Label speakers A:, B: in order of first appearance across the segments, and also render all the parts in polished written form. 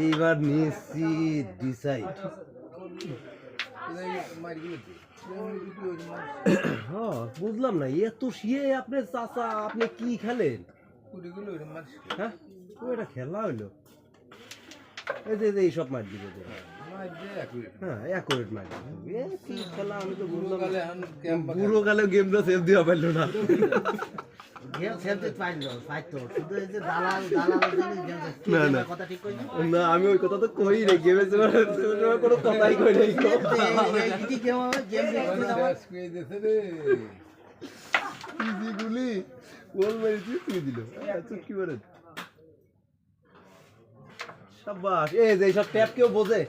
A: এইবার নিশ্চিত ডিসাইড বুঝলাম না এত শিয়ে আপনার চাচা আপনি কি খেলেন হ্যাঁ এটা খেলা হইলো এই যে এইসব মার দিবে হ্যাঁ অ্যাকুরেট মার দিবে কি খেলা আমি তো বুড়ো কালে গেমটা সেভ দেওয়া পারলো না
B: গেম খেলতে পারলো পাইতো শুধু এই যে দালাল গেম কথা ঠিক কই
A: না আমি ওই কথা তো কই রে গেমে কোনো কথাই কই নাই
B: কি গেম গেম
A: কই দেছে রে ইজি গুলি গোল মেরে তুই দিল আচ্ছা কি বলে শাবাশ এই যে সব ট্যাপ কেউ বোঝে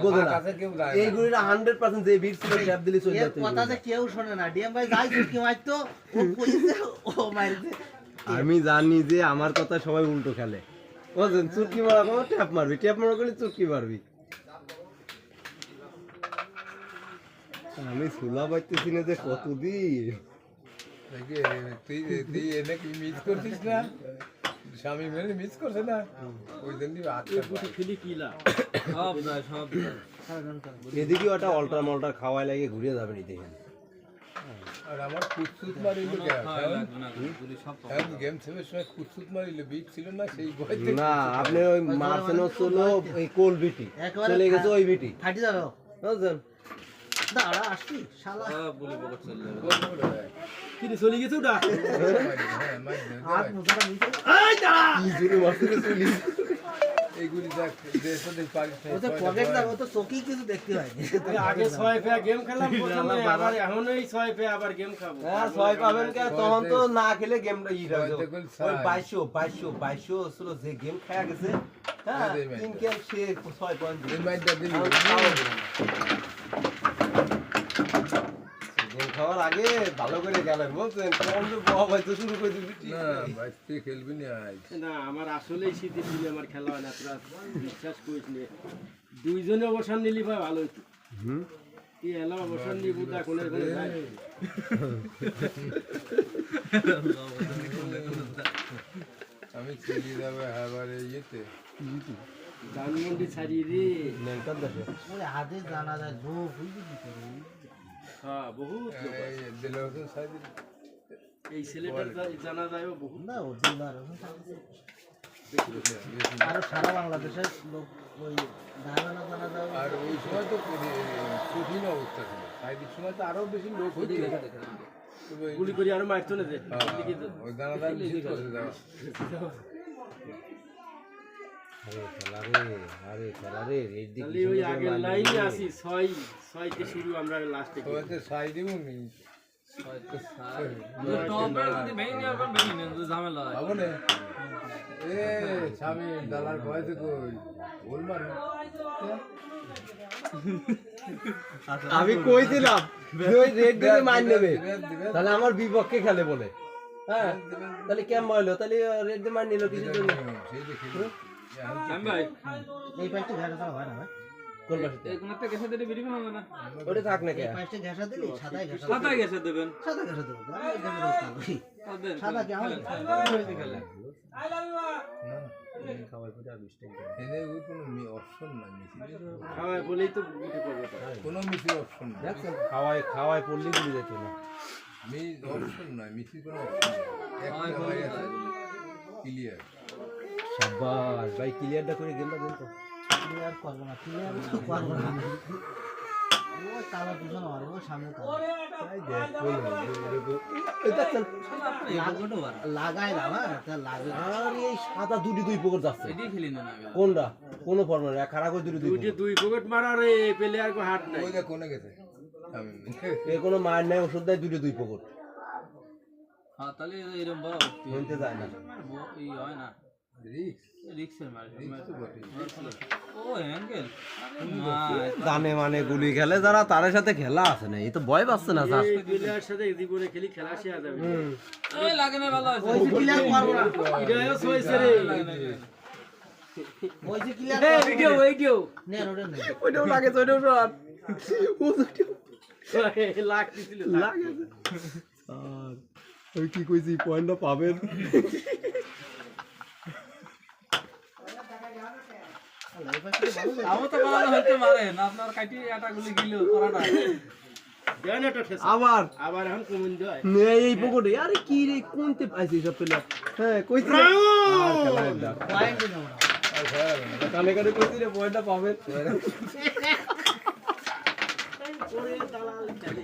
A: বোঝে না এই গুলিটা 100% যে বিট ছিল ট্যাপ দিলি চলে যেত
B: কথা যে কেউ শুনে না ডিএম ভাই যাই কি মারতো ও কইছে ও মারছে
A: আমি জানি যে আমার কথা সবাই উল্টো খেলে বুঝেন চুটকি মারা কোনো ট্যাপ মারবি ট্যাপ মারা করলে চুটকি মারবি আমি সুলা পাইতেছি না যে কতদিন
C: তুই এনে কি মিস করছিস না স্বামী মেরে মিস করছে না ওই জন্যই
A: এদিকে ওটা অল্টার মল্টার খাওয়াই লাগে ঘুরে যাবে নি দেখেন
C: আর আমার কুচকুচ মারিল গেম খেলার সময় কুচকুচ মারিল বিট ছিল না সেই ভয়
A: না আপনি ওই মার্সেনো চলো এই কোল বিটি চলে গেছে ওই বিটি
B: ফাটি যাবে
A: বুঝছেন
B: দাঁড়া আসছি শালা
D: বলে বকট চলে
A: কি রে চলে গেছে ওটা
B: আর মুজারা নিতে
A: এই দাঁড়া কি জুরে মারতে চলি
C: এইগুলি দেখ দেশে দেখ পারিস না
B: ও তো পকেট দা ও তো চকি কিছু দেখতে হয়
D: আগে 6 পে গেম খেললাম প্রথমে আবার এখন এই 6 পে আবার গেম খাবো
A: হ্যাঁ 6 পাবেন কে তখন তো না খেলে গেমটা ই রাখবে ওই 2200 ছিল যে গেম খেলা গেছে হ্যাঁ তিন গেম সে 6 পয়েন্ট
C: এই মাইটা দিলি
A: গেম খাওয়ার আগে ভালো করে খেলেন বুঝছেন কোন যে বহা বাইতে শুরু করে দিবি
C: না ভাই তুই খেলবি না আজ
D: না আমার আসলেই শীতের দিনে আমার খেলা হয় না তোরা বিশ্বাস করিস নে দুইজনে অবসর নিলি ভাই ভালো হতো কি এলা অবসর নিবি দা কোনে কোনে যায়
C: আমি চলে যাবে এবারে ইয়েতে
D: ধানমন্ডি ছাড়িয়ে রে
A: লেন্টার দাসে
B: ওই হাতে জানা যায় ঝোপ বুঝলি কি করে
D: হ্যাঁ বহুত লোক আছে।
C: এই দিলওয়ার সাইড
D: এই ছেলেটার জানা যায় বহুত
B: না ও দিনবার আর সারা বাংলাদেশের লোক ওই ধারণা জানা যায়
C: আর ওই সময় তো কঠিন অবস্থা ছিল সাইডের সময় তো আরো বেশি লোক হইতো
D: গুলি করে আরো মারতো না যে
C: ওই দানাদার বেশি করে দেওয়া
A: আরে খেলা রে রেড দি
D: খালি ওই আগের লাইনে আসি 6 তে শুরু আমরা লাস্টে
C: তো এতে সাইডেও নেই হবে না এ স্বামী দালার ভয়তে কই বল মার
A: আমি কইছিলাম ওই রেড দিলে মার নেবে তাহলে আমার বিপক্ষে খেলে বলে হ্যাঁ তাহলে কেমন হলো তাহলে রেড দিয়ে মার নিল কিছু জন্য
C: সেই দেখি
D: ভাই
B: এই পাঁচটা ঘাটা হয় না ভাই
A: কোন পাশে
D: এই কোনটা গেছে দিলে বিড়ি হবে না
A: ওটা থাক না কে
B: এই পাঁচটা ঘাটা দিলি সাদা ঘাটা
D: সাদা গেছে দেবেন
B: সাদা ঘাটা দেবো সাদা কি আমার
C: এদের ওই কোনো অপশন নাই মিছিল
D: খাওয়াই বলেই তো উঠে পড়বে
C: কোনো মিছিল অপশন নাই
A: দেখছেন খাওয়াই পড়লি গুলি যেত না
C: অপশন নাই মিছিল কোনো অপশন নাই একটা ভাই আছে ক্লিয়ার
A: শাবাশ ভাই ক্লিয়ারটা করে গেমটা দেন তো
B: ক্লিয়ার করবো না ক্লিয়ার করবো না ও কালো দুজন আর ও সামনে কালো
A: তাই দেখ কোন এই দেখছেন
B: লাগাই না তা লাগে
A: আর এই সাদা দুই পকেট যাচ্ছে
D: এদিকে খেলি না
A: কোনটা কোন ফর্মার খারাপ করে
D: দুই পকেট মারা রে প্লেয়ার কো হাত নাই
C: ওই দেখ কোনে গেছে আমি
A: এ কোনো মার নাই ওষুধ দেয় দুই পকেট
D: হ্যাঁ তাহলে এরকম বড়
A: বলতে যায় না
D: এই হয় না
C: রিক্স
D: রিক্সের মার
C: তো বটে
D: ও অ্যাঙ্গেল
A: জানে মানে গুলি খেলে যারা তার সাথে খেলা আছে না এই তো ভয় পাচ্ছে না যা
D: এই প্লেয়ার সাথে জীবনে খেলি খেলা শেয়া যাবে ওই লাগে না ভালো আছে
B: ওই যে ক্লিয়ার করবো না
D: এটাও সইছে রে
B: ওই যে ক্লিয়ার
D: এই ভিডিও
B: নে ওটা নে
A: ওইটাও লাগে তো ওইটাও শট ও
D: লাগ দিছিল
A: লাগে আমি কি কইছি পয়েন্টটা পাবেন
E: তাও তো বানানো হইতে পারে না আপনার কাটি আটাগুলি গিল করাটা
D: দেন এটা ঠেসা
A: আবার
D: আবার এখন কমেন্ট দেয়
A: নে এই পকেটে আরে কি রে কোনতে পাইছি সব পেলা হ্যাঁ কইছি আর খেলায় না
B: পয়েন্ট নেব না
A: কানে কানে কইছি রে পয়েন্টটা পাবেন
D: পরে দালাল খেলে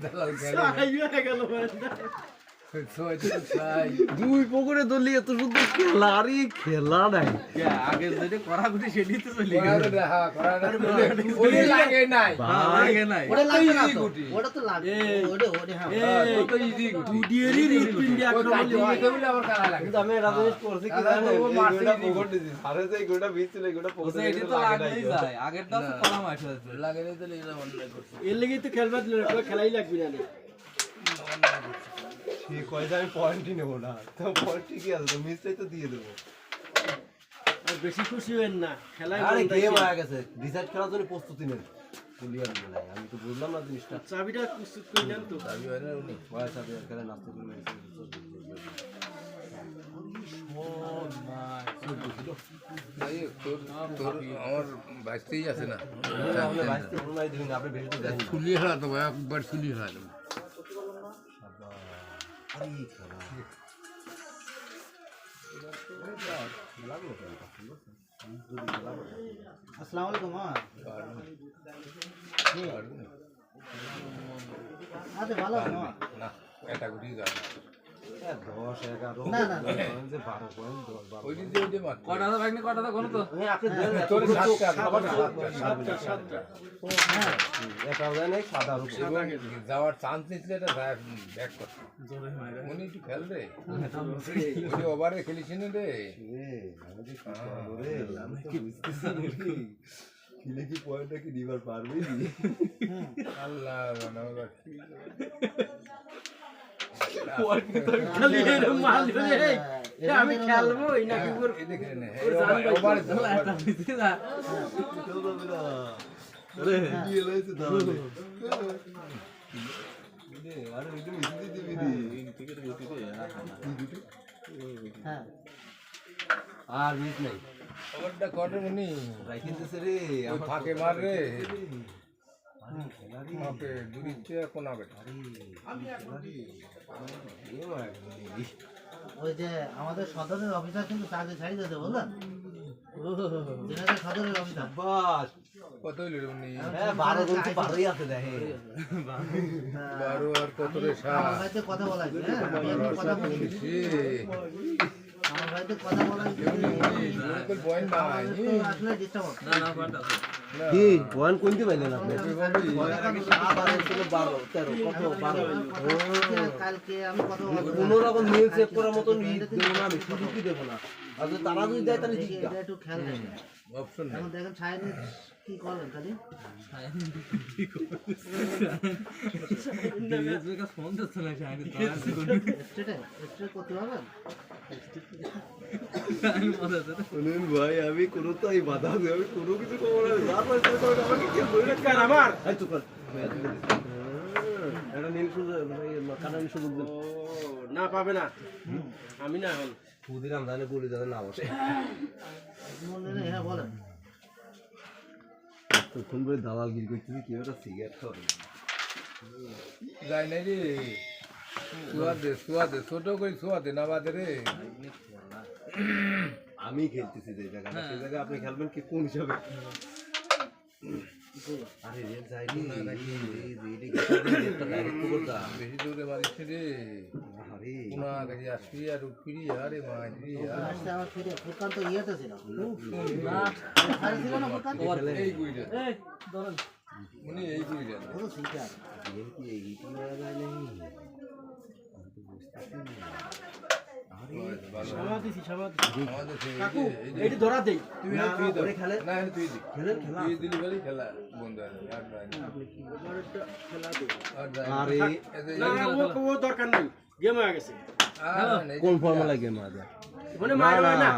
C: দালাল খেলে
D: সাই হয়ে গেল বন্ধা
C: ছয় তো ছয়
A: দুই পকেটে ধরলি এত সুন্দর খেলা আরে খেলা নাই
E: আগে যেটা করা গুটি সেটি তো চলে
C: করাটা ওই লাগে নাই
E: লাগে নাই
B: ওটা লাগবে না তো
C: গুটি।
B: ওটা তো লাগবে
D: এই।
B: ওটা হ্যাঁ
C: কত ইজি গুটি
D: দুডিয়েরই হৃৎপিণ্ডে
C: ওই
D: আক্রমণ
C: কাটি
D: হয়
C: দিতে বলে আবার কালা লাগে
A: কিন্তু আমি এটা জিনিস করছি কি
C: দাদা,
A: জানেন
C: ও
A: এই
C: মারছে
A: গোটা
C: দিদি।
A: পকেট দিছি সারে যে গোটা ভিজছিল এই গোটা পকেটে
E: এটি তো লাগলেই যায় আগেরটা তো করা মাছ আছে
C: লাগে নাই তাহলে এটা অন্য করছে
D: এর লেগেই তো খেলবার দিল না খেলাই লাগবে না রে।
A: সে কয় যে আমি পয়েন্টই নেব না তো পয়েন্ট ঠিকই আছে তো মিসটাই তো দিয়ে দেবো
D: আর বেশি খুশি হবেন না খেলায়
A: আরে
D: বলতে
A: গেম
D: কি?
A: হয়ে গেছে ডিসাইড করার জন্য প্রস্তুতি নেন ক্লিয়ার নাই আমি তো বুঝলাম না জিনিসটা
D: চাবিটা প্রস্তুত করে নেন তো
C: দাবি হয় না উনি
A: বয়স আছে এখানে নাস্তা করে
C: ভাই, তোর আমার বাইশতেই আছে না
A: আপনি বাইশ থেকে পনেরো দিন আপনি বেশি তো দেন
C: চুলি হারা তো ভাই একবার চুলি হারা দেবো
A: আরে খেলা লাগলো
B: আসসালামু আলাইকুম মা আচ্ছা ভালো আছো মা
C: না এটা গুটি যাবে
A: 10 11
B: না, না, না।
A: যে 12 পয়েন্ট 10 12
C: ওই দিন দিয়ে ওই যে মারতে
E: কটা তো ভাগনি কটা তো কোনো তো
A: হ্যাঁ আপনি দেন
C: তোর সাতটা
A: খাবার
C: সাতটা
D: সাতটা
B: হ্যাঁ
A: এটা দেন এই সাদা রূপ
C: এবং যাওয়ার চান্স নিচ্ছিল এটা ব্যাক করতে উনি একটু খেল রে ওই ওভারে খেলিস না রে
A: আমি কি করব রে আমি কি বুঝতেছি নাকি কিলে কি পয়েন্টটা কি দিবার পারবে
C: আল্লাহ জানাবে
D: খালি এরকম মাল ধরে এই, আমি খেলবো এই নাকি ওর
C: এই দেখে নে
D: ওর জান ভাই
C: ওভারে
E: একটা দিতে না
A: আরে কি লাইছে তাহলে আরে এটা মিশে দিবি
B: হ্যাঁ
A: আর মিস নাই
C: ওভারটা করে উনি
A: রাইখে দিছে রে
C: ওই ফাঁকে মার রে ফাঁকে দূরিতে কোনা বেটা
B: ওই যে আমাদের সদরের অফিসার কিন্তু চাকরি ছাড়ি দিয়েছে বুঝলেন দিনাজপুর সদরের অফিসার
A: বাস
C: কত হইল রে উনি
A: হ্যাঁ 12 জন তো 12ই আছে দেখে
C: 12 আর কত রে
B: আমার ভাইতে কথা বলা আছে হ্যাঁ আমি একটু কথা বলি আমার ভাইতে কথা বলা আছে
C: পয়েন্ট নাই
B: আসলে ডিস্টার্ব হচ্ছে
E: না না কটা আছে
A: কি পয়েন্ট কোনতে পাইলেন আপনি আবার ছিল 12 13 কত 12
B: কালকে আমি কথা বলবো
A: কোন রকম মিল চেক করার মতন দেব না আমি সুযোগই দেব না আর যদি তারা যদি দেয় তাহলে জিজ্ঞা
B: এটা একটু খেয়াল রাখবেন
C: অপশন নাই
B: এখন দেখেন ছায়ানি কি করবেন খালি
E: ডিএসবি কা ফোন দিতে না জানি তো
B: স্ট্রেটে করতে হবে
E: আমি মজা আছে
A: শুনুন ভাই আমি কোনো তো এই বাধা দেব আমি কোনো কিছু করব না যা পাইছে তো আমাকে কি ধরে রাখা আমার এই তো কর এটা নীল সুযোগ কারণ সুযোগ দেব
D: ও না পাবে না আমি না এখন
A: খুদিরাম জানে বলি যাবে না বসে
B: মনে নেই হ্যাঁ বলেন
A: তখন বলে দালালগিরি করতেছি কি একটা সিগারেট খাবে
C: যাই নাই রে সুয়াদে ছোট করে সুয়াদে না বাদে রে
A: আমি খেলতেছি যে জায়গাটা সেই জায়গায় আপনি খেলবেন কি কোন হিসাবে আরে রে যাইনি রে গেটটা ডাইরেক্ট করতা
C: বেশি জোরে মারিস রে
A: আরে
C: পুনা দেখি আসবি আর উঠবি আরে মারি
B: আসতে আমার ফিরে ফুরকান তো ইয়েতে ছিল আর ছিল না ফুরকান
C: এই গুইটা
E: এই ধরেন
C: উনি এই গুইটা
B: পুরো সিটার
A: ये कि यही की मेरा गाय नहीं है हम तो बुझते नहीं
D: সমাধিছি
C: আমাদের
D: কাকু এইটি ধরা দেই
C: তুই তুই খেলে না তুই
A: खेले खेला
C: তুই দিলি বলি খেলা বন্ধ আর নাই
D: এবার একটা খেলা দেই
C: আর নাই
A: अरे
D: না না, ও দরকার নাই গেম হয়ে গেছে
A: कौन फॉर्मूला गेम आ जा
D: মানে মার হয় না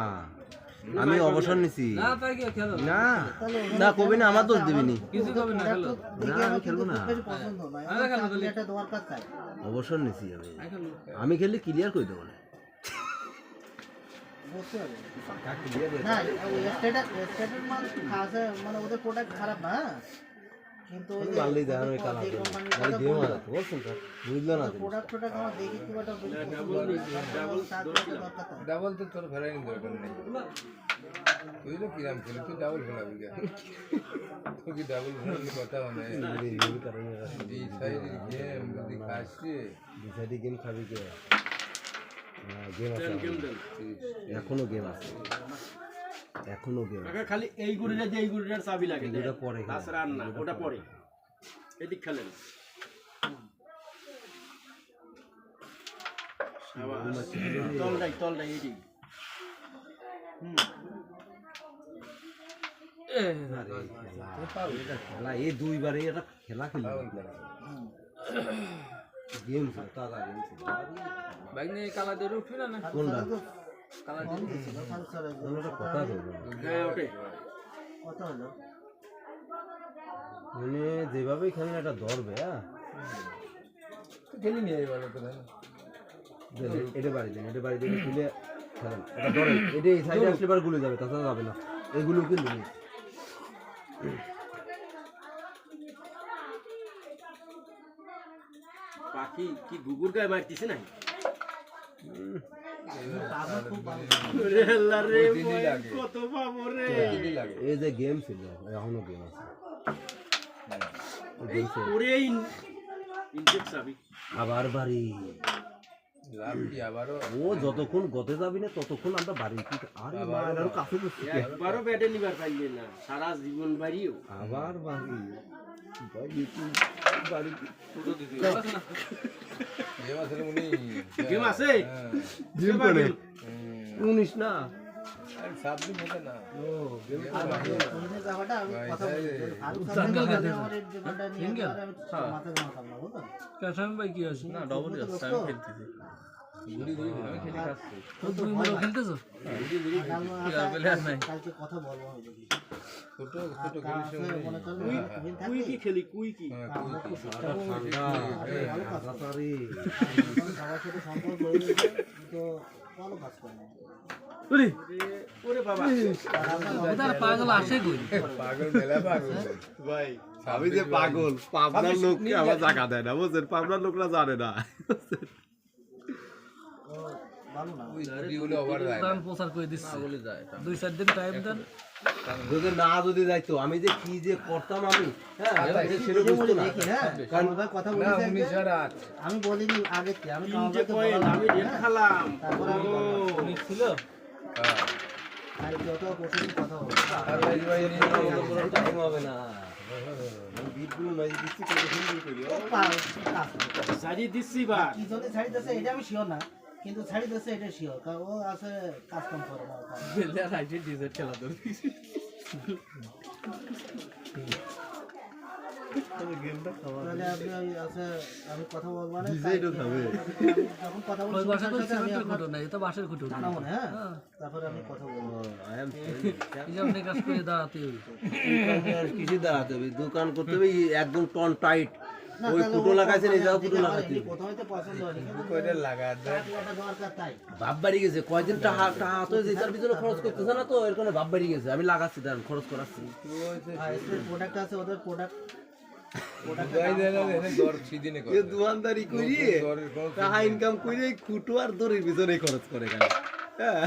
A: আমি অবসর নিছি
E: না তাই কি খেলো
A: না না কবি না আমার দোষ দিবিনি
E: কিছু করবি না খেলো
A: না আমি খেলবো না
B: পছন্দ নয়
E: আরে খেলো তাহলে।
B: এটা দরকার তাই
A: অবসর নিছি আমি
E: খেলো
A: আমি খেললে ক্লিয়ার করে দেবো না
B: বুঝতে পারবে না ওই স্টেটের মাল খাসে মানে ওদের প্রোডাক্ট খারাপ না কিন্তু ওই যে
A: মারলেই দেয় আমি কালা
B: যে কোম্পানির
A: খালি
B: কথা
A: দিয়ে
B: বললো,
A: মারা বুঝছেন স্যার বুঝলো না
B: প্রোডাক্ট আমার দেখি খুব একটা বেশি পছন্দ
D: ডাবল
B: হয় না।
D: ডাবল
B: তারপরে দরকার তাই।
C: ডাবল তো তোর ফেরাই দরকার নেই তুই তো কিরাম খেলি তুই ডাবল ফেলাবি কেন তুই কি ডাবল ফেলাবি কথা মানে
A: এই কারণে
C: ডিসাইড গেম যদি খাসি
A: ডিসাইডি গেম খাবি কে গেম আছে
D: গেম দেন
A: এখনো গেম আছে এখনো গেম
D: কাকা খালি এই গুড়িটা দিয়ে এই গুড়িটার চাবি লাগে দেয়।
A: এটা পরে খেলেন।
D: তাছাড়া আর না ওটা পরে এদিক খেলেন সাবাস। তলটাই এদিক
A: খেলা এই দুইবারে এটা খেলা খেলি গেম ছিল তাজা গেম ছিল
E: বাইক নিয়ে কালা দিয়ে উঠবি না না
A: কোনটা
E: কালা
B: ফোন দিয়েছিল, ফারুক স্যারের জন্য।
A: কোনটা কথা বলবো
D: হ্যাঁ ওটে
B: কত হলো?
A: মানে যেভাবেই খেলেন এটা ধরবে হ্যাঁ
C: খেলি নিয়ে বলো তো
A: এটা বাড়ি দেন এটা বাড়ি দেন খুলে খেলেন এটা ধরেন এটা এই সাইডে আসলে এবার গুলো যাবে তাছাড়া যাবে না এগুলো কিন্তু নেই
D: পাখি কি গুগুর গায়ে মারতিছে না
B: টাকা খুব ভালো।
D: রে আল্লাহ রে
C: দিনই
D: ভাই,
C: লাগে।
D: কত পাবো রে
C: দিনই লাগে
A: এই যে গেম ছিল এখনো গেম আছে গেম ছিল
D: ওরে ইনজেক্ট চাবি
A: আবার বাড়ি
C: লাভ কি আবারও
A: ও যতক্ষণ গতে যাবি না ততক্ষণ আমরা বাড়ি আরে মা আরো কাছে বসছি
D: একবারও ব্যাটে নিবার পাইলে না সারা জীবন বাড়িও
A: আবার বাড়ি বাড়ি কি বাড়ি কি?
C: গেম আছে উনি
D: গেম আছে
A: গেম করে 19 না
C: আর সাবলি মতে না
A: ও গেম
B: আর ফোনের ব্যাপারটা আমি কথা বলি। ফারুক স্যারের জন্য আমার এই ব্যাপারটা নিয়ে আর আমি মাথা ঘামাতাম না, বুঝলেন?
E: কাশাম ভাই কি আছে না ডবল
B: দোস্ত,
C: গুড়ি গুড়ি আমি খেলি খাচ্ছি
E: তুমি মনে খেলতেছো
B: কালকে কথা বলবো আমি দেখি।
C: ছোট
B: আর
C: ছোট
B: কাজ
C: গেম
B: আছে, মনে করেন দিন
D: কুই
B: থাকলে
D: কি খেলি কুই কি
B: আমরা খুব চেষ্টা করবো।
A: ঠান্ডা
B: ভালো কাজ করে।
A: আরে
B: যখন সবার সাথে সম্পর্ক গড়ে উঠবে, তো ভালো কাজ করে না।
E: ওরে
D: ওরে বাবা
B: আর আমরা
E: ওদার পাগল আসে কই
C: পাগল মেলা পাগল
D: ভাই
A: আমি যে পাগল পাবনার লোককে আমার জায়গা দেয় না বুঝছেন পাবনার লোকরা জানে না
B: ভালো না।
C: ওই গুলো ওভার যায়
E: দান প্রচার করে দিচ্ছে বলে যায় 2-4 দিন টাইম দেন
A: যদি না যদি যাইতো আমি যে কি যে করতাম আমি হ্যাঁ সেটা
B: এই যে
A: বুঝতো
B: বলি
A: না
B: দেখি, হ্যাঁ, কামাল ভাই কথা
C: না
B: বলেছে
C: 19 আর 8
B: আমি বলিনি আগে কি আমি কামাল
D: যে
B: ভাইকে
D: কয়েন
B: বললাম,
D: আমি রেট
B: হ্যাঁ,
D: খালাম
B: তারপরে আমি বললাম,
E: ছিল
C: হ্যাঁ
B: আর যত বসে কথা বলবো
C: আর ভাই ভাই নিয়ে
A: টাইম হবে না আমি বিটগুলো মাইজ দিচ্ছি কত সুন্দর করি
B: ও কাজ করে।
D: সারি দিচ্ছি বা
B: কি জন্য ছাড়ি দিয়েছে এটা আমি শিওর না, কিন্তু ছাড়ি দিয়েছে এটা শিওর, কারণ ও আছে কাজ কাম করে না, ও কাজ।
E: বেলে রাইটে ডিজার্ট খেলা তো
B: তাহলে আপনি ওই আছে আমি কথা বলবো না,
A: ডিজাইনও খাবে।
B: আমি যখন কথা
E: ওই
B: বলছি
E: বাসা
B: ওনার
E: তো
B: সাথে আমি
E: সিমেন্টের
B: আপনার
E: ঘটনা না এটা বাসের ঘটনা
B: জানাবো না, হ্যাঁ, তারপরে আমি কথা বলবো।
A: আই এম
E: এই যে কাজ করে দাঁড়াতে
A: কিছু দাঁড়াতে হবে দোকান করতে হবে একদম টন টাইট
B: না,
A: ওই
B: তাহলে
A: ফুটো
B: ও
A: লাগাইছেন এই যাও
B: যেটা
A: ফুটো
B: আমার
A: লাগাইতে
B: এমনি প্রথমে তো পছন্দ হয়নি, কিন্তু
C: কয়টা লাগা দেয়
B: এটা দরকার তাই।
A: ভাব বাড়ি গেছে কয়দিন টাকা টাকা তো যেটার ভিতরে খরচ করতেছে না তো এর কারণে ভাব বাড়ি গেছে আমি লাগাচ্ছি দেন খরচ করাচ্ছি
B: আর এদের প্রোডাক্ট আছে, ওদের প্রোডাক্ট
C: গাই দেয় না এনে দর সিদিনে করে
A: দোকানদারি করি
C: দরের কোন
A: টাকা ইনকাম করে খুটো আর দড়ির পিছনে খরচ করে কেন হ্যাঁ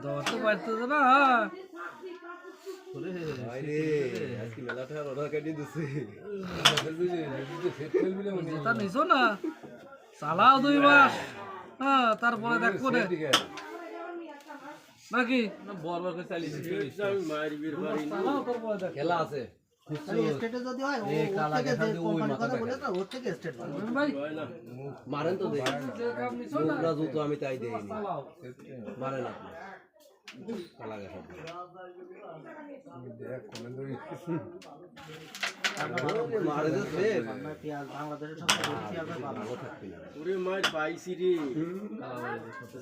E: দর তো পারতেছে না
A: আরে আজকে মেলাটা অর্ডার কাটিয়ে দিছে
C: সেট ফেলবি না উনি
E: তা নিছো না চালাও 2 মাস হ্যাঁ তারপরে দেখবো না
C: ঠিক
E: নাকি না বরবার করে চালিয়েছি
D: আমি মারিবির বাড়ি
E: চালাও তারপরে দেখ
A: খেলা আছে
B: তাহলে স্টেটে যদি হয় ও ওর থেকে যে কোম্পানির কথা বলে না ওর থেকে স্টেট ভালো।
E: ভাই
D: হয় না
A: মারেন তো দেখ
E: যে কাম নিছো না
A: লোকরা জুতো আমি তাই দেইনি
E: চালাও
A: মারেন আপনি কালা গেছে
C: দেখ কোন ধরি
A: মারে দিচ্ছে
B: আপনার পেঁয়াজ বাংলাদেশের সবচেয়ে বেশি পেঁয়াজের বাবা।
A: ভালো থাকবে না
D: ওরে মায়ের পাইছি রে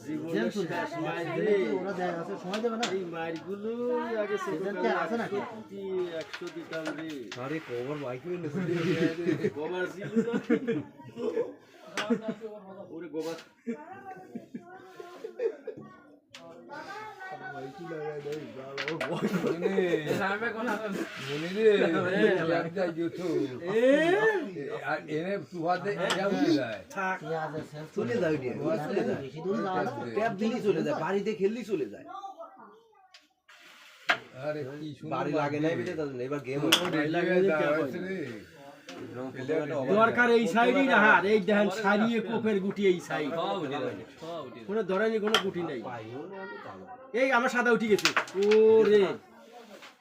D: জীবনের শেষ মায়ের রে
B: ওরা দেখা যাচ্ছে সময় দেবে না।
D: এই মায়েরগুলো আগে
B: সেখান থেকে আছে নাকি?
D: 100 দিতাম রে
A: আরে কভার বাইক নিয়ে
D: গোবার ছিল না। ওরে গোবার
C: মনে রে একটা জুতো এনে তুহাতে যাও যায়
B: পেঁয়াজের সেন্স
A: চলে যায় ওইটা, ওই চলে যায়
B: বেশি দূর যাওয়া না।
A: ট্যাপ দিলেই চলে যায় বাড়িতে খেললেই চলে যায়
C: আরে কি সুন্দর
A: বাড়ি লাগে নাই বেটে তাদের এবার গেম
D: দরকার এই সাইডই রাহার এই দেখেন সারিয়ে কোপের গুটি এই সাইড কোনো ধরেনি কোনো গুটি নাই এই আমার সাদা উঠে গেছে ওরে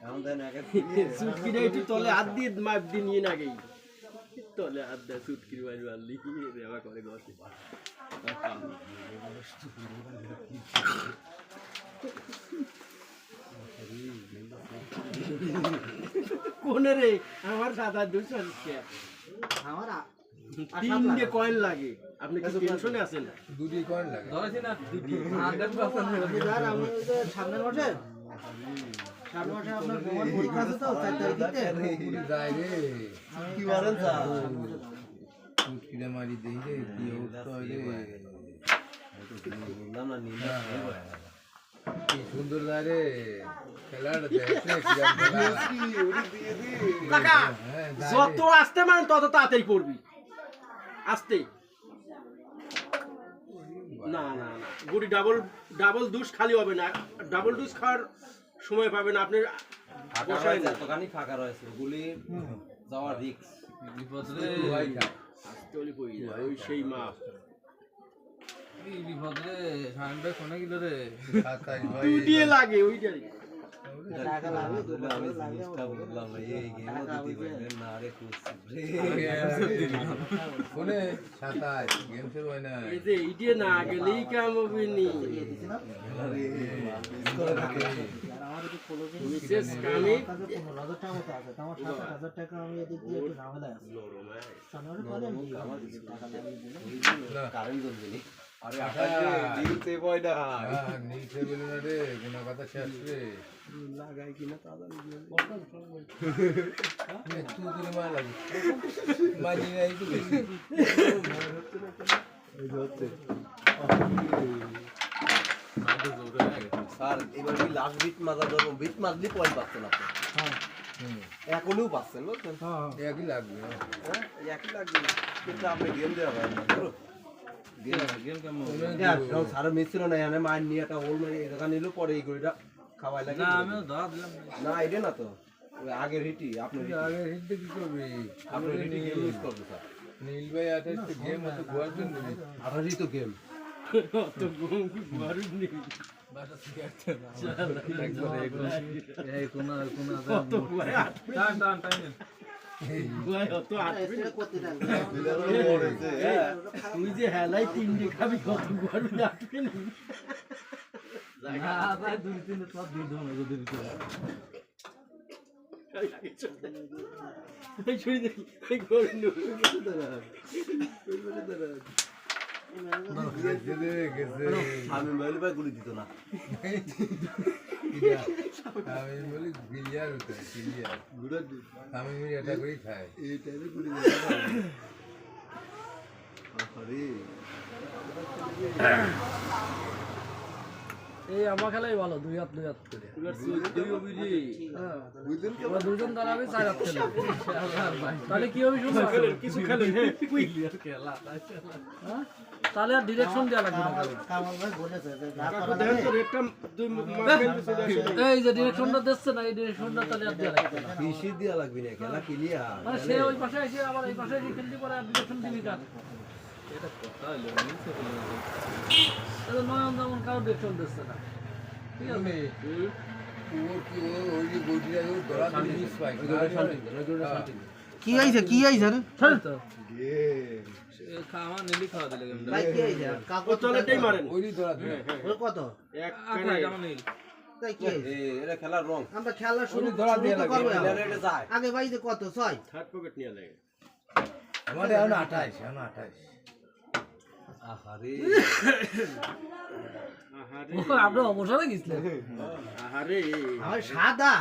A: এখন দেন একে
D: সুটকিটা একটু তলে হাত দিয়ে মাপ দিয়ে নিয়ে না গেই তলে হাত দেয় সুটকির বাড়ি মারলি রে আমার করে গসে কোনে রে আমার সাদা দুশো
B: আমার
D: তিনটে কয়েন লাগে আপনি কি টেনশনে আছেন
C: দুটি কয়েন লাগে
B: আপনি জান, আমি ওই যে সামনের মাসে আপনার ভ্রমণ পরীক্ষা আছে তো 4 তারিখে
C: পুরি যায় রে
A: কি মারেন স্যার
C: কিরে মারি দেই রে কি অবস্থা রে
A: বললাম না নীল
C: কি সুন্দর যায় রে খেলাটা দেখতে কিরম খেলা
D: কাকা
C: হ্যাঁ
D: যত আসতে মানে তত তাড়াতাড়ি পড়বি আসতে না না না গুড়ি ডাবল ডোজ খালি হবে না ডাবল ডোজ খাওয়ার সময় পাবেন আপনি বসায় না
A: এতখানি ফাঁকা রয়েছে গুলি যাওয়ার রিস্ক
C: বিপদে ভাই খায়
D: আসতে হলে পড়ি যায় ওই সেই মাপ
C: সাতাশ ভাই
D: দুটিয়ে লাগে ওইটাই
B: টাকা লাগবে
A: আমি জিনিসটা বুঝলাম না এই গেমও দিতে পারবেন না আরে খুশি
C: কোনে 27 গেম শুরু হয় না
D: এই যে এইটা না গেলেই কাম হবে নি
B: আমার একটু ফলো দিন।
D: মিসেস কামি
B: কাজে 15,000 টাকা মতো আছে। তো আমার 7,000 টাকা আমি এদিক দিয়ে একটু ঝামেলায় আছি। সামনে বলে আমি টাকা লাগিয়ে দিলাম।
A: কারেন্ট জ্বলবে নি আরে
C: আটা।
A: ডিল সেভ হয় না
C: নিচে বলে না রে কোন কথা শেষ রে
A: লাগাই কিনা তাদের
C: তুই তুই মার লাগে মাঝি নাই তো বেশি
A: স্যার এবার কি লাস্ট বিট মাজা ধরবো বিট মাজলি পয়েন্ট পাচ্ছেন আপনি এখনও পাচ্ছেন বুঝছেন
C: একই লাগবে
A: হ্যাঁ একই লাগবে কিন্তু আপনি গেম দেওয়া হয় না ধরো গেম কেমন স্যার মিছিল না এনে মাইন নিয়ে একটা হোল মারি এখানে নিল পরে এই গড়িটা খাওয়াই লাগে না আমিও ধরা দিলাম না এটা না তো ওই আগের হিটি আপনি
C: আগে হিটতে কি করবি
A: আপনি হিটি গেম ইউজ করবে স্যার
C: নীল ভাই আছে গেম আছে গোয়ার জন্য
A: আঠারোই তো গেম
D: তো ঘুম কি মারুন নি কত ভয় আটবে ভয় অত আটবে
B: এটা করতে দেন।
D: তুই যে হেলাই তিনটে খাবি কত ঘর আটবে নি এই ছড়ি দেখি এই ঘর
C: গেছে রে গেছে
A: আমি মোবাইল ভাই গুলি দিত না
C: আমি বলি ক্লিয়ার হতে ক্লিয়ার আমি এটা করেই খাই
A: এই টাইমে গুলি আরে
E: এই আমার খেলাই ভালো 2 হাত করে
D: এবার দুই অবিজি
A: বুঝলেন কি
E: আমরা দুজন দাঁড়াবে 4 হাত খেলে তাহলে কি হবে শুনুন
D: কিছু খেলেন হ্যাঁ
E: হ্যাঁ? তাহলে আর ডিরেকশন দেওয়া লাগবে না কারো।
B: কামাল ভাই বলেছে যে যা
D: কাকু
B: করা
D: দেখেন
B: যাবে,
D: তো রেটটা দুই মার্কেট চলে আসে
E: এই যে ডিরেকশনটা দিচ্ছে না এই ডিরেকশনটা তাহলে আর দেওয়া লাগবে না
A: বেশি দেওয়া লাগবে না খেলা ক্লিয়ার
E: মানে সে ওই পাশে এসে আবার এই পাশে এসে খেলতে পারে আর ডিরেকশন দিবি কার এটা নয়ন যেমন কারো ডিরেকশন দিচ্ছে না ঠিক আছে
C: ওর কি ওই যে গদিটা ধরা জিনিস পাই
B: কি হইছে কি হইছে রে
E: তো
B: ভাই কি হইছে কাকু
D: ও চলেটাই মারেন
C: ওই ধরা
B: ওই কত
D: এক কানে
B: তাই কি হয়েছে?
A: এটা খেলার রং
B: আমরা খেলা শুরু
C: ওই ধরা দিয়ে
B: শুরু তো
C: লাগে,
B: করবো এখন।
A: এটা যায়
B: আগে বাইতে কত 6
D: থার্ড পকেট নিয়ে লাগে
C: আমার এখন 28 এখন 28
A: আহারে
D: আহারে
E: ও, আপনি অবসরে গেছিলেন
D: আহারে
B: আমার সাদা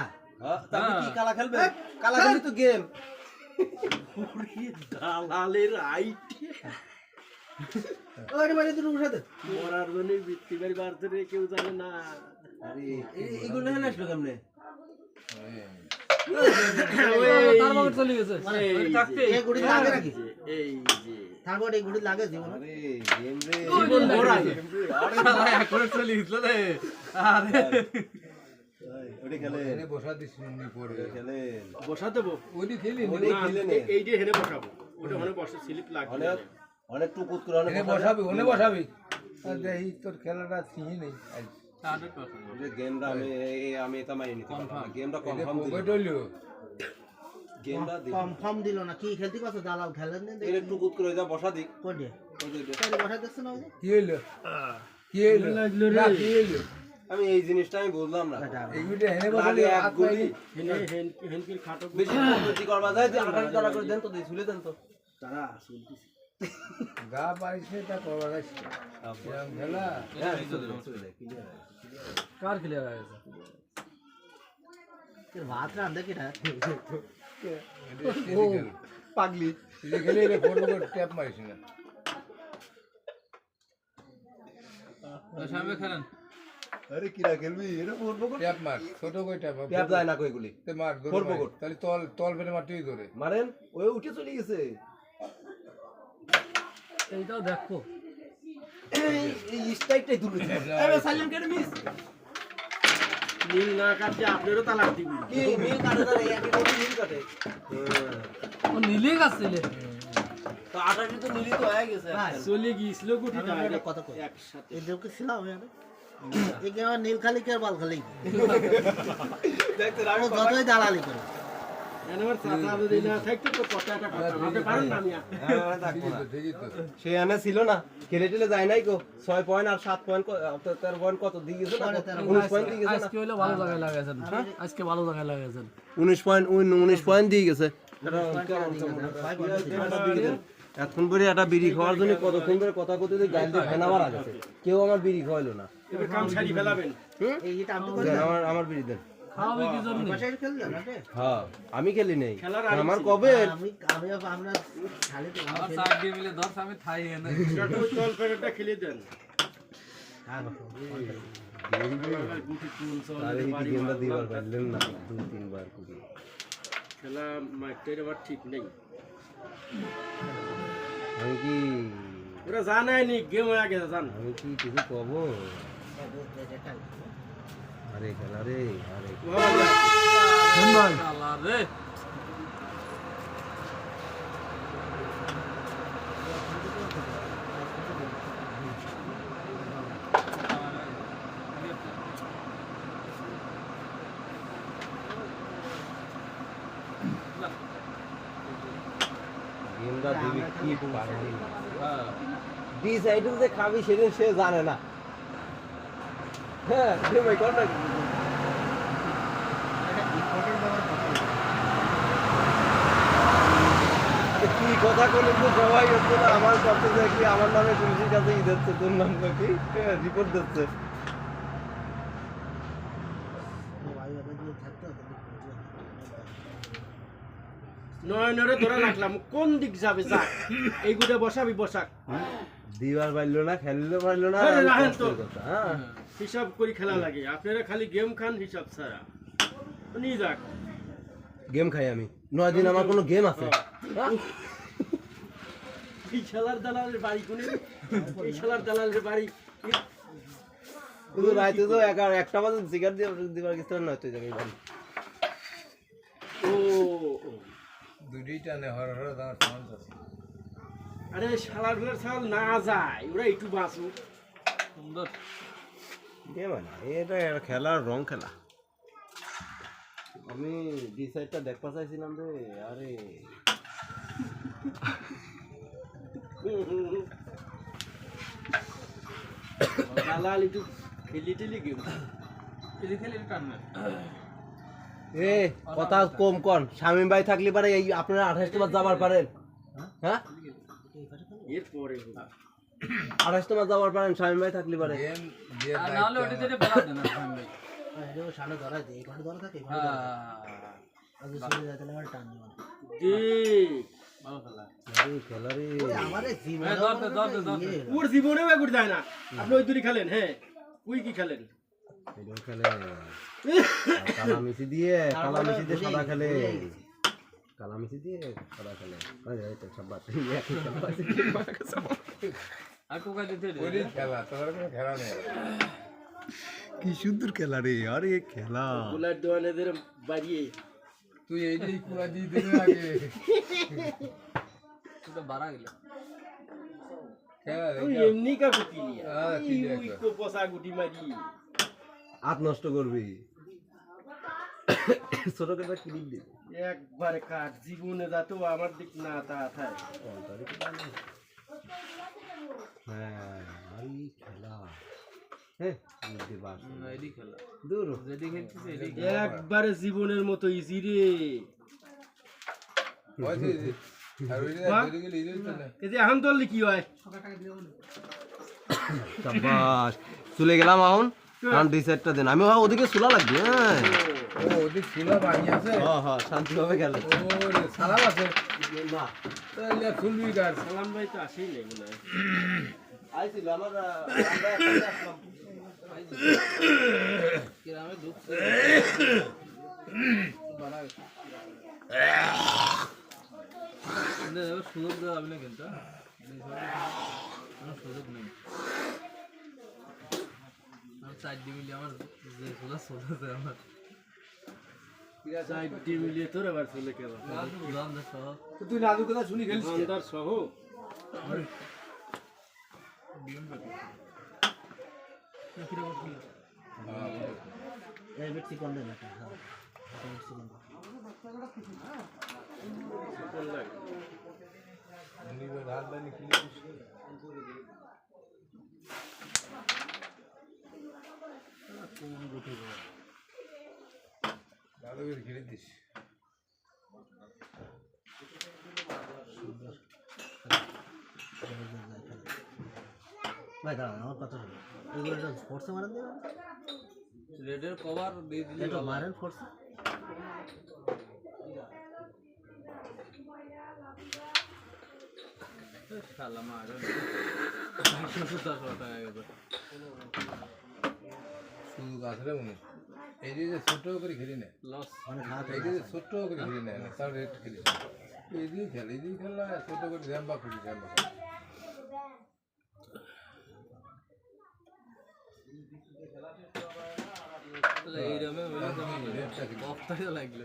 A: তাহলে কি কালা খেলবে কালা খেলি তো গেম
D: দালালের আইডিয়া
B: ওরে মানে তুমি সাথে
D: মরার জন্য বৃত্তিবাড়ি বাড়তে রে কেউ জানে না
A: আরে এগুলো না আসলো কেমনে
E: তার পকেট চলে গেছে
B: এই গুড়ি লাগে নাকি
D: এই যে
B: তারপর এই গুড়ি লাগে জীবন
A: আরে গেম রে
D: জীবন ভরা
A: ওটা খেলে
C: এনে বসা দিস নি পরে
A: খেলে
D: বসা দেবো
C: ওইটি খেলি
A: ওই খেলে নে
D: এই যে হেনে বসাবো ওটা ওখানে বসে স্লিপ লাগবে
A: অনেক অনেক টুকুত করে অনেক
C: এনে বসাবি ওনে বসাবি আর দেখি তোর খেলাটা চিনি নেই
A: গেমটা আমি এটা মাইনে নিতে পারলাম না গেমটা
C: এনে
A: কনফার্ম
C: পকেট হইলো
A: গেমটা দিই
B: কম দিল না কি খেলতে কত দালাল খেলেন না
A: এর টুকুত করে যা বসা দিই
B: কোটে
A: ওই যে-
B: তাই বসাই দিচ্ছে না ওই যে?
C: কি হইলো কি হইলো
D: লাগলো রে।
C: না, কি হইলো
A: আমি এই জিনিসটা আমি বুঝলাম না
C: এইগুলো এনে
A: লাগে
C: বসালি
A: এক
C: হাত
A: গুলি
D: হেনে হেনকির খাটো
A: বেশি পদ্ধতি করবা যায় যে আকাশ দ্বারা করে দেন তো দেই ঝুলে দেন তো
D: তারা শুনতেছি
C: গা পারিস না তা করবা যাস এরকম খেলা
A: হ্যাঁ
E: কার ক্লিয়ার হয়ে গেছে
B: এর ভাত রান্ধে কিটা
A: পাগলি
C: তুই খেলে এলে ফটো করে ট্যাপ মারিস না
A: আরে কিরা খেলবি এটা পড়বো
C: ট্যাপ মার ছোট করে ট্যাপ
A: ট্যাপ যায় না কইগুলি
C: তে মার দৌড়
A: ফোর
C: মার।
A: পকেট।
C: তাহলে তল তল ফেলে মারতেই ধরে
A: মারেন ওই উঠে চলে গেছে
E: এইটাও দেখো
A: এই স্ট্রাইকটাই দূরে আরে সাইলেন্ট কেন মিস
D: নীল না কাটতে আপনারও তালাক দিবি
A: কি মিল কাটে না একই রকম মিল কাটে
E: ও নীলে গাছছিলে
A: তো আটাটি তো মিলি তো হয়ে গেছে
D: চলে গিয়েছিল গুটিটা
B: আমি একটা কথা কই।
D: একসাথে
B: এদেরকে ছিলাম আমি এই গেম নীল খালি কে বাল খালি
A: দেখতে
B: ও যতই দালালি করে
D: আমার চাচা যদি না থাকতো তো কথা একটা কথা বলতে পারেন না আমি
C: দেখি তো
A: সে আনে ছিল না খেলে টেলে যায় নাই গো 6 পয়েন্ট আর 7 পয়েন্ট 13 পয়েন্ট কত দিয়ে গেছে না 19 পয়েন্ট দিয়ে গেছে না
E: আজকে হইলো ভালো জায়গায় লাগাইছেন আজকে ভালো জায়গায় লাগাইছেন
A: 19 পয়েন্ট দিয়ে গেছে এখন পরে একটা বিড়ি খাওয়ার জন্য কতক্ষণ ধরে কথা কইতে গাল দিয়ে ফেনা মারা গেছে কেউ আমার বিড়ি খাওয়াইলো না
D: এবার কাম সারি ফেলাবেন
B: এইটা আমি
A: দেন, আমার বিড়ি দেন
E: খাওয়াবে কি জন্য
B: বাসায় খেললে না রে?
A: হ্যাঁ আমি খেলি নেই
D: খেলার
A: আমার কবে
B: আমি আমরা খালি তো
D: তল প্যাকেটটা খেলে দেন গুটি কোন
A: আরে এই গেমটা দিবার পারলেন না 2-3 বার করে
D: খেলা মাঠের আবার ঠিক নেই
A: আমি কি
D: ওরা জানাই নি গেম হয়ে গেছে জান
A: আমি কি কিছু কব আরে খেলা রে আরে
E: আল্লাহ রে
A: গেমটা দিবি কি পারে ডি সাইডে যে খাবি সেদিন সে জানে না হ্যাঁ ভাই কোনটা কি কথা বলে তো সবাই হচ্ছে না আমার কাছে দেখি আমার নামে পুলিশের কাছে ই দিচ্ছে তোর নাম কি রিপোর্ট দিচ্ছে
D: নয়নরে ধরে রাখলাম কোন দিক যাবে যা এইগুলো বসাবি বসাক
A: দিবার পারলো না খেললে পারলো না
D: আরে রাখেন তো।
A: হ্যাঁ
D: হিসাব করে খেলা লাগে আপনারা খালি গেম খান হিসাব ছাড়া নিয়ে যাক
A: গেম খাই আমি 9 দিন আমার কোনো গেম আছে
D: এই খেলার দালালের বাড়ি কোনে এই খেলার দালালের বাড়ি
A: শুধু রাইতে তো একটা বাজে সিগারেট দিয়ে দিবার কিছু না হতে যাবে বাড়ি
D: ও
C: দুটি টানে হর হর দাঁড় চান্স আছে
D: আরে শালার গুলোর ছাল না যায় ওরা একটু বাঁচুক
E: সুন্দর
A: গেম না এটা একটা খেলার রং খেলা আমি ডি সাইডটা দেখতে চাইছিলাম রে আরে
D: দালাল একটু খেলি টেলি গেম
A: এ কথা কম কন শামীম ভাই থাকলে পারে এই আপনারা 28 তোমার যাবার পারেন হ্যাঁ
D: এরপরে
A: 28 তোমার যাবার পারেন শামীম ভাই থাকলে পারে
C: গেম দিয়ে
B: এটা সামনে ধরাই দে এখানে ধরা থাকে এখানে ধরা আগে চলে যায় তাহলে আমার টান দিও না
A: এই খেলারে
B: আমারে জীবন
D: ওর জীবনেও এগুলো যায় না আপনি ওই দূরে খেলেন হ্যাঁ ওই কি খেলেন
A: এটাও খেলে কালামিশি দিয়ে সাদা খেলে কালামিশি দিয়ে সাদা খেলে এই তো সব বাদ
C: ওই খেলা তোর কোনো খেলা নেই
A: কি সুন্দর খেলা রে আরে খেলা
D: বুলার দোয়ানেদের বাড়িয়ে
C: তুই এই যে কুড়া দিয়ে দিবি আগে খেলা
D: ওই
C: রে
D: এমনি কা গুটি নিয়ে
C: কি
D: ওই
C: দেখো
D: কো পচা গুটি মারি
A: হাত নষ্ট করবি ছোট করে ক্লিপ দিবি
D: একবারে কাট জীবনে যাতো আমার দিক না তা থায়
A: হ্যাঁ আরে খেলা হ্যাঁ বুঝতে পারছি দূর
D: একবারে জীবনের মতো ইজি রে
C: ওই যে আর ওই যে ধরে গেলে ইরে তো না
D: এই যে এখন তোরলে কি হয়
A: শাবাশ চলে গেলাম এখন ডিসাইডটা দেন আমি ওদিকে চুলা লাগবে হ্যাঁ
C: ও ওদের ছিলা বাড়ি আছে
A: হ্যাঁ শান্তিভাবে গেল
C: ওরে সালাম আছে
A: না
C: তাহলে ফুলবি গাছ
D: সালাম ভাই তো আসেই নাই মনে হয়
A: আইছিল আমরা একসাথে আসলাম
E: গ্রামে ঢুকছে সুযোগ দেওয়া যাবে না কিন্তু কোনো সুযোগ নেই আমার 4 মিলিয়ে আমার যে খোলা চলতেছে আমার
D: সাইডটি মিলিয়ে তোর আবার চলে কেবা
E: দাম সহ
C: তুই নাদু কথা শুনি খেলছিস
D: বন্দার সহ
B: এই ব্যক্তি কোন দেন এটা হ্যাঁ মেক্সিকান
C: নিবে রাত বানি খেলিস ভালো করে খেলে দিস
B: ভাই দাঁড়ান আমার কথা শুনুন এগুলো এটা ফোর্সে মারেন দেবেন
E: রেডের কভার দিয়ে দিলে
B: এটা মারেন ফোর্সে
E: শালা মারে 210 টাকা গেছে
C: শুধু গাছরে মনে এই যে ছোট করে খেলি না
E: লস
B: মানে হাত
C: এই যে ছোট করে খেলি না তার রেট খেলি এই যে খেলা ছোট করে জ্যাম্বা খুলি জ্যাম্বা
E: তাহলে এই রামে বক্তাই লাগলো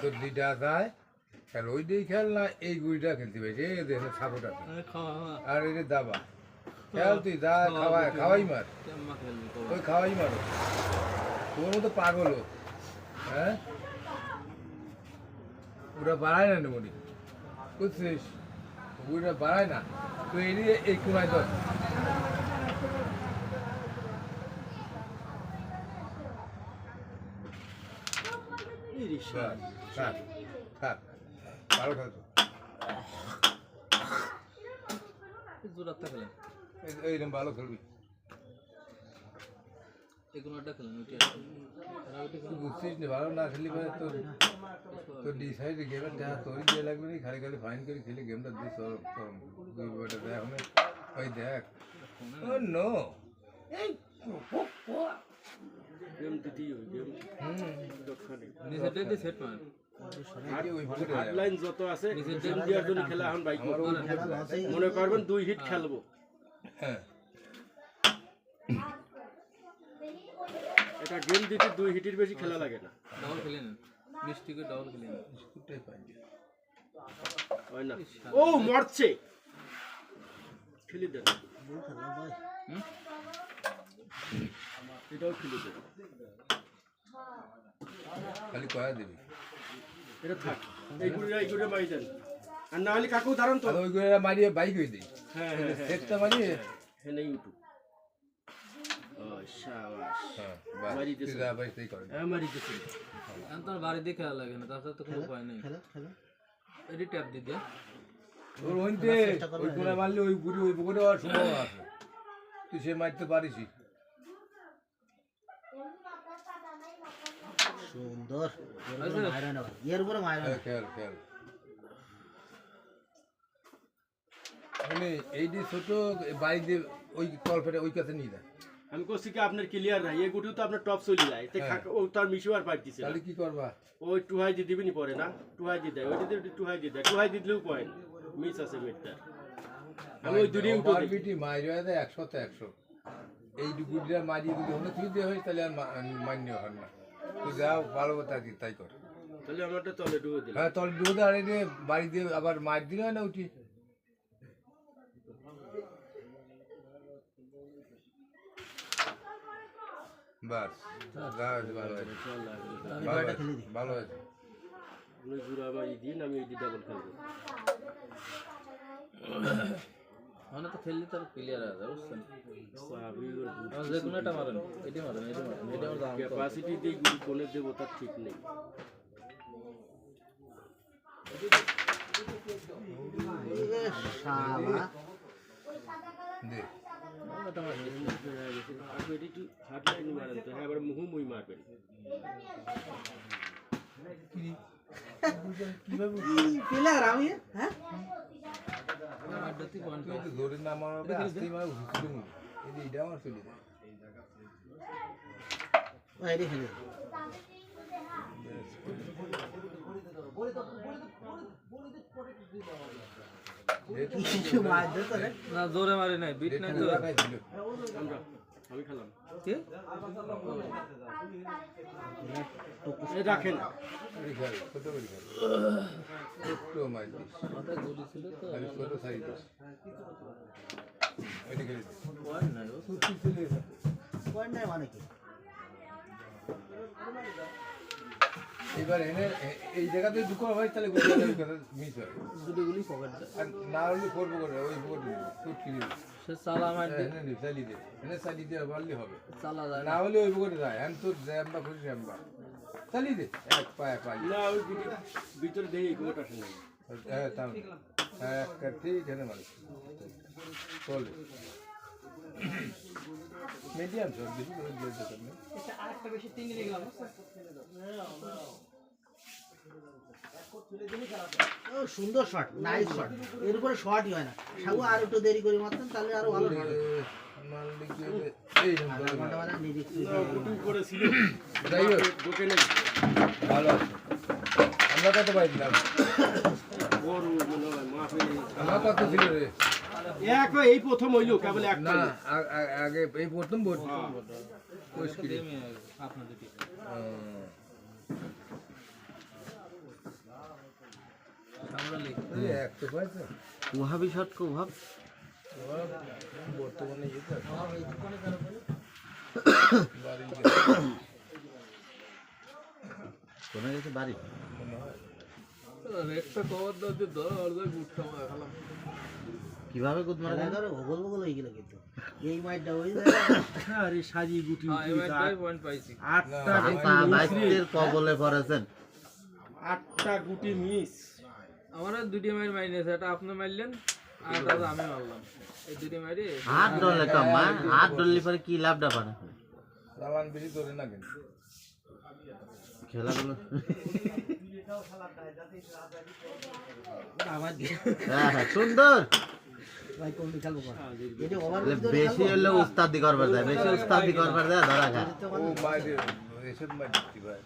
C: তোর দুইটা যায় খেল ওই দিয়ে খেল না এই গুইটা খেলতে পারছি এই দেখে সাপোর্ট আছে আর এই যে দাবা খেল তুই দা খাওয়াই মার ওই খাওয়াই মারো তোর মতো পাগল ও হ্যাঁ ওরা বাড়ায় না মনি বুঝছিস ওইটা বাড়ায় না তো এই কোনায় ধর থাক থাক থাক ভালো খেলতো
E: জোরাতে খেলেন
C: এইরকম ভালো খেলবি
E: এগুলোটা খেলেন
C: তুই বুঝছিস না ভালো না খেলি পরে তোর তোর ডিসাইড গেমের টাকা তোরই দিয়ে লাগবে না খালি খালি ফাইন করে খেলি গেমটা দিয়ে তোর দুই বইটা দেখ আমি ওই দেখ ও নো
D: গেম দিতেই হবে গেম
E: নিজেদের সেট মান
D: লাইন যত আছে গেম দেওয়ার জন্য খেলা এখন বাইক
C: আমার ওই
D: মনে করবেন 2 হিট খেলবো
C: হ্যাঁ
D: এটা গেম দিতে 2 হিটের বেশি খেলা লাগে না
E: ডাবল খেলেন মিষ্টি করে ডাবল খেলেন
C: স্কুটাই পাই
D: হয় না ও মরছে খেলি দেন
B: বল খেলা ভাই
D: এটাও খেলি দেন
C: খালি কয়া দিবি
D: এটা থাক এই গুড়ে মারি দেন আর না হলে কাকু দাঁড়ান তো।
C: আর ওই গুড়িটা মারিয়ে বাইক হয়ে দিই
D: হ্যাঁ হ্যাঁ হ্যাঁ
C: সেটটা মারিয়ে
D: হ্যাঁ ইউটিউব ও শাবাশ
C: হ্যাঁ বাস
D: মারিতেছে।
C: তুই যা পারিস তাই কর
D: হ্যাঁ মারিতেছি
E: এখন তোর বাড়ি দিয়ে খেলা লাগে না তাছাড়া তো কোনো উপায় নেই
B: খেলো খেলো
E: এটি ট্যাপ দিয়ে দে
C: ওর ওইতে ওই কোণে মারলে ওই গুড়ি ওই পুকুরে হওয়ার সম্ভাবনা আছে তুই সে মারতে পারিসই
B: সুন্দর এর উপরে মাইরা না এর উপরে মাইরা না
C: খেয়াল খেয়াল মানে এই যে ছোট বাড়ি দিয়ে ওই তলপেটে ওই কাছে নিয়ে যায়
D: আমি কইছি কি আপনার ক্লিয়ার নাই এই গুটিও তো আপনার টপ চলে যায় তে ও তার মিশিবার পাইতেছে
C: তাহলে কি করবা
D: ওই টুহাই দিয়ে দিবেনি পরে না টুহাই দিয়ে দেয় ওই যদি টুহাই দিয়ে দেয় টুহাই দিলেও পয়েন্ট মিস আছে মিটটা আমি ওই দুটোই উঠে দিই
C: বিটি মাইরা দেয় 100 তে 100 এই গুড়িটা মারিয়ে যদি হলে তুই দিয়ে হয় তাহলে আর মান্য হয় না তুই যাও ভালো কথা কি তাই কর
D: তাহলে আমারটা তলে ডুবে দিলাম
C: হ্যাঁ তল দুধ আর এই যে বাড়ি দিয়ে আবার মার দিলে হয় না উঠি বাস ভালো হয়েছে ভালো হয়েছে ভালো হয়েছে
D: আপনি জুড়ে আমার এই দিন আমি এই দিন ডাবল খেলবো
E: মানে তো খেললে তার ক্লিয়ার আছে বুঝছেন
D: সাবি ওর
E: যে কোনো একটা মারেন এটি মারেন এটা আমার দাম
D: ক্যাপাসিটি দিয়ে গুলি কোনে দেবো তার ঠিক নেই
B: শালা
C: দে
D: আপনি এটি একটু হার্ড লাইন মারেন তো হ্যাঁ এবার মুহুমুই মারবেন
B: প্লেয়ার আমি হ্যাঁ
E: আড্ডাতে পয়েন্ট
C: তুই তো ধরে না আমার আসতেই মানে ঘুষতে মনে এই যে এটা আমার চলে যায়
B: ওই রে খেলে কিছু মার দে তো রে
E: না জোরে মারি নাই বিট নাই তো
D: আমরা আমি খেলাম
E: কি
D: এই রাখেন
C: ছোট করে খেল একটু মার দিস
E: মাথায় গুলি ছিল তো
C: খালি ছোট সাইজ দিস ওইটা খেলে দিস
E: পয়েন্ট নাই ও
B: পয়েন্ট নাই মানে কি
C: এবার এনে এই জায়গাতে ঢুকো হয় তাহলে গোলটা মিস হয়
E: দুটো গুলি পকেট দেয়
C: আর না হলে করবো করে ওই পকেটে সুট কিনে
E: সে চালা মার দিয়ে
C: এনে চালি দে এনে চালি দিয়ে পারলে হবে
E: চালা যায়
C: না হলে ওই পকেটে যায় এখন তোর জ্যাম্বা খুশি জ্যাম্বা চালি দে এক পায়ে পাই
D: না ওই ভিতরে দেই গোটা শুনে
C: হ্যাঁ তাও হ্যাঁ একটা ঠিক এখানে মানুষ চলে মিডিয়াম চল বেশি করে দিয়ে দেবেন না
B: ও সুন্দর শট নাইস শট এর উপরে শটই হয় না সাগু আর একটু দেরি করে মারতেন তাহলে আরো ভালো শট
C: মালিক এই
B: ঘন্টা বাজে নিরিক্স
D: গুটু করেছিল
C: যাই হোক
D: ঢোকে নেই
C: ভালো আছে আমরা কত পাইছিলাম
D: বড় মনে হয় মাফে
C: আমার কত ছিল রে
D: এক এই প্রথম হইলো কেবল এক
C: না আগে এই প্রথম ভোট মুশকিল
E: আপনাদের দিকে সামরালি
C: এক তো পাইছে
B: ওহাবি শট কো ভাব
C: বর্তমানে ইয়ে বাড়ি
B: কোনে গেছে বাড়ি
E: রেটটা কভার দাও যে ধরো আর যাই বুটটা দেখালাম
B: কিভাবে গুদ মারা যায় ধরে ওগল বগল হয়ে গেল কিন্তু এই মাইটটা হই
D: আরে সাজি গুটি
E: হ্যাঁ এবার পয়েন্ট পাইছি
D: আটটা
B: বাইকের কবলে পড়েছেন
D: আটটা গুটি মিস
E: আমার দুটি মাইর মাইনেছে এটা আপনি মারলেন আর এটা আমি মারলাম এই দুটি মাইরে
B: হাত ডলে কম মা হাত ডললি পরে কি লাভটা পারে
C: সামান বেশি ধরে না কিন্তু
B: খেলাগুলো হ্যাঁ হ্যাঁ সুন্দর ভাই কোন খেলবো এটা ওভার বেশি হলে উস্তাদি করবার যায় বেশি উস্তাদি করবার যায় ধরা খায়
C: ও বাইরে এসব মারছি ভাই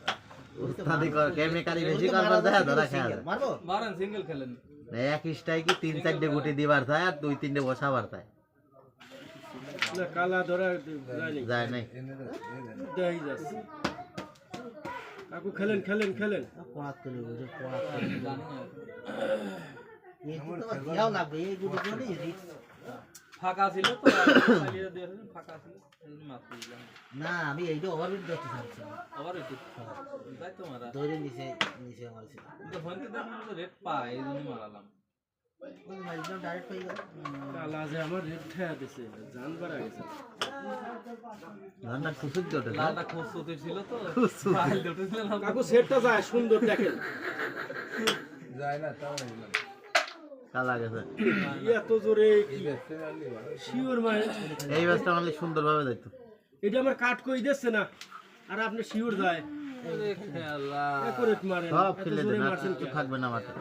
B: উস্তাদি কর কেমিক্যালি বেশি করবার যায় ধরা খায় মারবো
E: মারেন সিঙ্গেল খেলেন
B: এক স্ট্রাইকে 3-4টে গুটি দিবার যায় আর 2-3টে বসাবার যায়
D: না কালা ধরা
B: যায় নাই
C: এনে
D: দেই যাচ্ছে কাকু খেলেন খেলেন খেলেন
B: পড়াত তুলে বুঝে পড়াত
E: জানি না
B: এই তো দিয়াও লাগবে এই গুটি গুলো রিস্ক
E: ফাঁকা ছিল তো চালিয়ে দিয়েছেন ফাঁকা ছিল এই মাছ দিলাম
B: না আমি এইটা ওভারবিট দেখতে চাচ্ছি
E: আবার একটু তাই তো মারা
B: ধরে নিচে নিচে মারছি
E: তো ফোনতে দেখলাম তো রেট পায় এই জন্য মারালাম
B: ডাইরেক্ট হয়ে গেল।
D: কালা যে আমার রেট ঠেয়া দিছে জান বাড়া গেছে
F: ধানটা খুশুক দটে
E: লালটা খোঁজতে ছিল তো ফাইল উঠেছিল না
D: কাকু সেটটা যায় সুন্দর দেখেন
C: যায় না তাও বললাম
F: কালা গেছে
D: এত জোরে
C: এই দেখতে পারলি ভালো
D: শিওর মানে
F: এই ব্যাসটা মানে সুন্দরভাবে দেখতো
D: এটা আমার কাট কই দিচ্ছে না আর আপনি শিওর যায়
E: ওরে খেলা
D: একুরেট মারেন
F: সব
D: এত
F: ফেলে
D: জোরে
F: দেন আর
D: মারছেন
F: কিছু
D: কেন?
F: থাকবে না মাঠে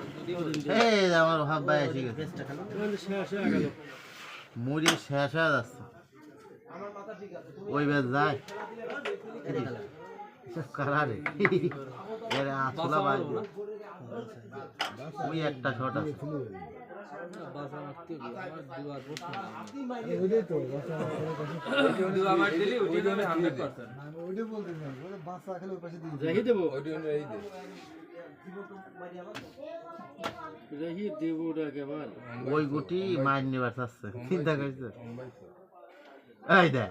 F: এই যে আমার ভাব ভাই এসে গেছে
D: তোমাদের শেষ হয়ে গেল
F: মুড়ি শেষ হয়ে যাচ্ছে ওই ব্যাস যায় কারারে এর আসলা ভাই ওই একটা শট আছে
E: বাসা মারতে হবে আমার দুয়ার বসে দুয়া মার দিলি উঠে যাবে 100%
D: রেহি দেবো
C: ওইটা এই দে
D: রেহি দেবো ওটা একেবারে
F: ওই গুটি মার নিবার চাচ্ছে চিন্তা করছে
C: মুম্বাই তো
F: এই দেখ